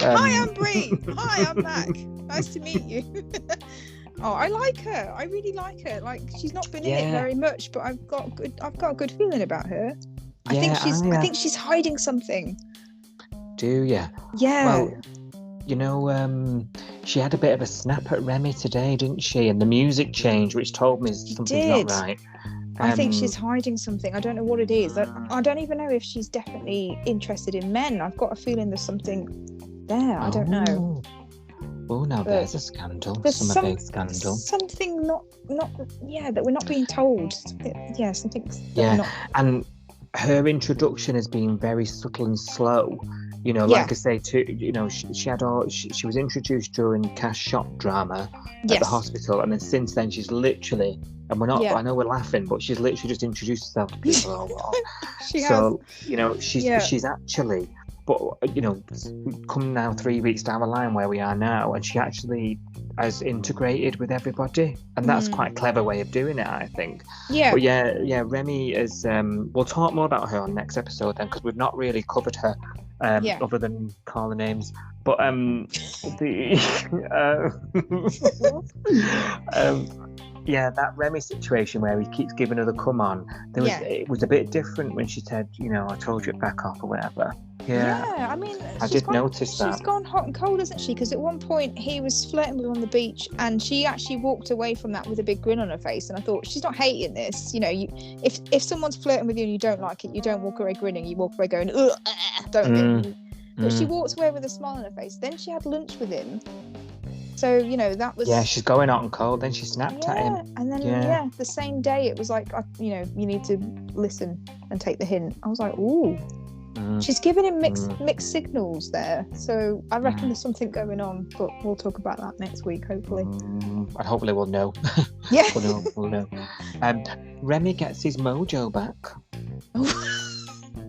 Hi, I'm Bree. Hi, I'm Mac. Nice to meet you. Oh, I like her. I really like her. Like, she's not been in it very much, but I've got a good feeling about her. I think she's hiding something. Do you? Yeah. Well, you know, she had a bit of a snap at Remy today, didn't she? And the music changed, which told me something's not right. I think she's hiding something. I don't know what it is. I don't even know if she's definitely interested in men. I've got a feeling there's something there. I don't know. Oh, now there's a scandal. Big scandal. Something not that we're not being told. Something. And her introduction has been very subtle and slow. You know, like I say, she was introduced during Cash shop drama at the hospital, and then since then she's literally, and we're not. I know we're laughing, but she's literally just introduced herself to people. She's actually. But, you know, come now 3 weeks down the line where we are now, and she actually has integrated with everybody. And that's quite a clever way of doing it, I think. Yeah. But Remy is... we'll talk more about her on next episode then, because we've not really covered her, other than calling names. But that Remy situation where he keeps giving her the come on, it was a bit different when she said, you know, I told you to back off or whatever. Yeah, I mean, I did notice that. She's gone hot and cold, hasn't she? Because at one point he was flirting with her on the beach, and she actually walked away from that with a big grin on her face. And I thought, she's not hating this. You know, if someone's flirting with you and you don't like it, you don't walk away grinning. You walk away going, ugh, don't you? But she walked away with a smile on her face. Then she had lunch with him. So, you know, that was... Yeah, she's going hot and cold. Then she snapped at him. And then, the same day, it was like, you know, you need to listen and take the hint. I was like, ooh. She's giving him mixed signals there. So I reckon there's something going on, but we'll talk about that next week, hopefully. And hopefully we'll know. Yeah. we'll know. Remy gets his mojo back.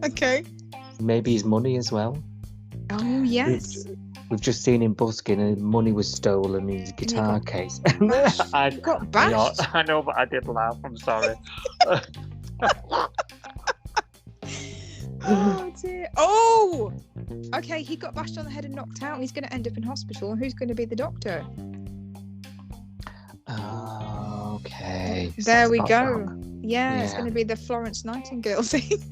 Okay. Maybe his money as well. Oh, yes. We've just seen him busking and money was stolen in his guitar case. I got bashed. I know, but I did laugh. I'm sorry. Oh, dear. Oh! Okay, he got bashed on the head and knocked out. He's going to end up in hospital. And who's going to be the doctor? Okay. There we go. Yeah, it's going to be the Florence Nightingale thing.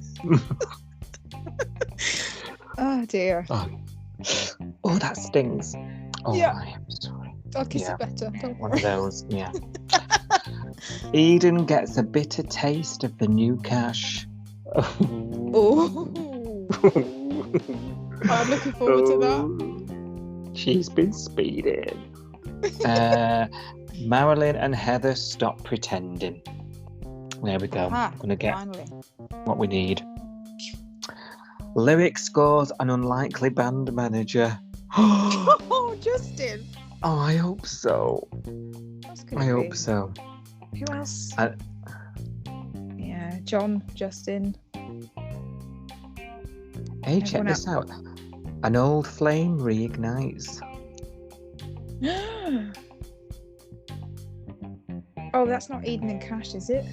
Oh, dear. Oh, that stings. Oh, yeah. I am sorry. I'll kiss it better. Don't One worry. of those, yeah. Eden gets a bitter taste of the new cash. Oh. I'm looking forward to that. She's been speeding. Marilyn and Heather stop pretending. There we go. I'm going to get what we need. Lyric scores an unlikely band manager. Oh, Justin. Oh, I hope so. I hope so. Who else? John, Justin. Hey, check this out. An old flame reignites. Oh, that's not Eden and Cash, is it?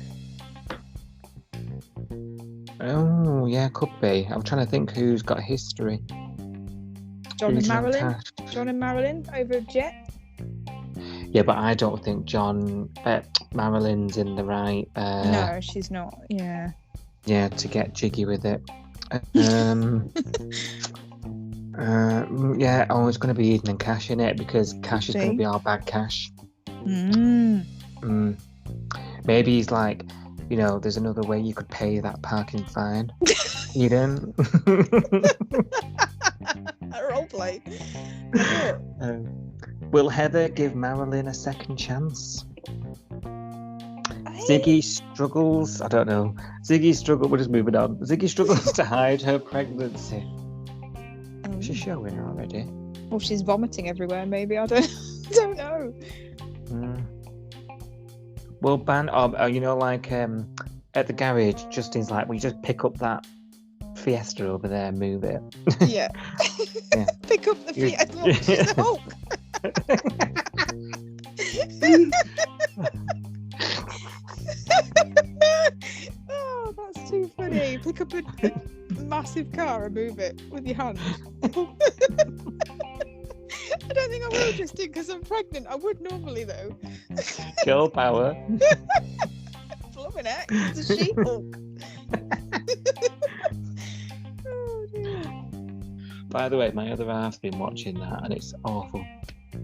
Oh, yeah, could be. I'm trying to think who's got history. John and Marilyn? John and Marilyn over Jet? Yeah, but I don't think Marilyn's in the right... no, she's not, yeah. Yeah, to get jiggy with it. It's going to be Eden and Cash in it, because Cash is going to be our bad Cash. Maybe he's like, you know, there's another way you could pay that parking fine. Eden. Roleplay. Will Heather give Marilyn a second chance? Ziggy struggles. I don't know. We're just moving on. Ziggy struggles to hide her pregnancy. She's showing already. Well, she's vomiting everywhere. Maybe I don't know. Well, you know, like at the garage, Justin's like, we just pick up that Fiesta over there and move it. Yeah. Pick up the Fiesta. Look, she's the Hulk. Oh, that's too funny. Pick up a massive car and move it with your hand. I don't think I will, Justin, because I'm pregnant. I would normally, though. Girl power. Blubbing heck, it's a She-Hulk. Oh, dear. By the way, my other half's been watching that, and it's awful.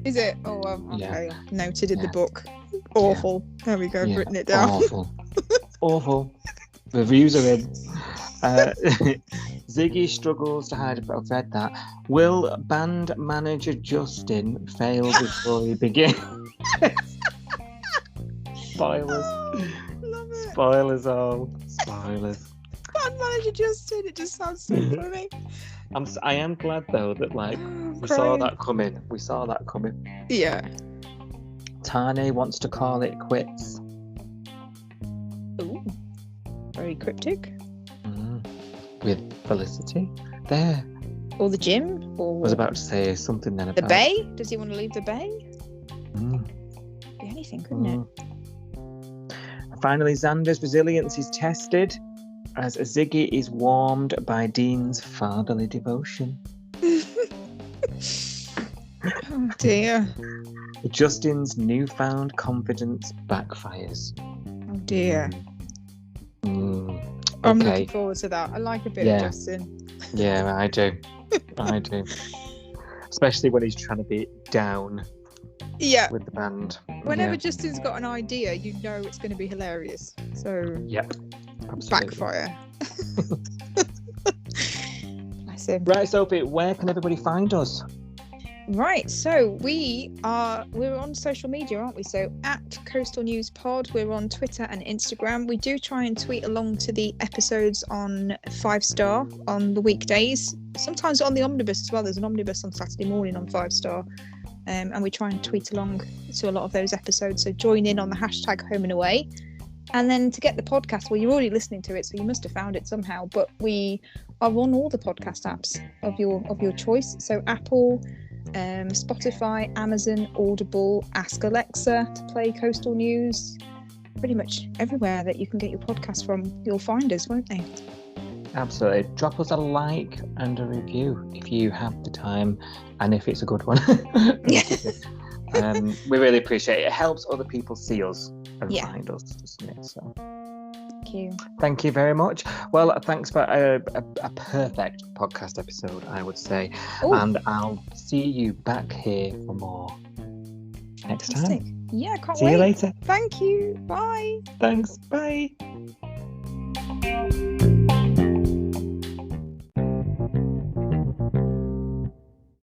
Is it? Oh, okay. Yeah. Noted in the book. Awful. There we go. I've written it down. Awful. Awful. Reviews are in. Ziggy struggles to hide. I've read that. Will band manager Justin fail before he begins? Spoilers. Love it. Spoilers all. Spoilers. Band manager Justin. It just sounds so funny. I am glad though that we saw that coming. We saw that coming. Yeah. Tane wants to call it quits. Ooh. Very cryptic. With Felicity there. Or the gym. Or I was about to say something then about the bay. Does he want to leave the bay? Be anything, couldn't it? Finally, Xander's resilience is tested as Ziggy is warmed by Dean's fatherly devotion. Oh dear. Justin's newfound confidence backfires. Oh dear. Okay. I'm looking forward to that. I like a bit of Justin. Yeah, I do. I do. Especially when he's trying to be down with the band. Whenever Justin's got an idea, you know it's going to be hilarious. So, yep. Absolutely. Backfire. Bless him. Right, Sophie, where can everybody find us? Right, so we're on social media, aren't we? So at Coastal News Pod, we're on Twitter and Instagram. We do try and tweet along to the episodes on 5-Star on the weekdays. Sometimes on the omnibus as well. There's an omnibus on Saturday morning on 5-Star. And we try and tweet along to a lot of those episodes. So join in on the hashtag Home and Away. And then to get the podcast, well, you're already listening to it, so you must have found it somehow. But we are on all the podcast apps of your choice. So Apple, Spotify, Amazon, Audible, Ask Alexa to play Coastal News. Pretty much everywhere that you can get your podcast from, you'll find us, won't they? Absolutely. Drop us a like and a review if you have the time and if it's a good one. We really appreciate it. It helps other people see us and find us, doesn't it? So thank you very much. Well, thanks for a perfect podcast episode, I would say. Ooh. And I'll see you back here for more next time. Yeah, can't wait. See you later. Thank you. Bye. Thanks. Bye.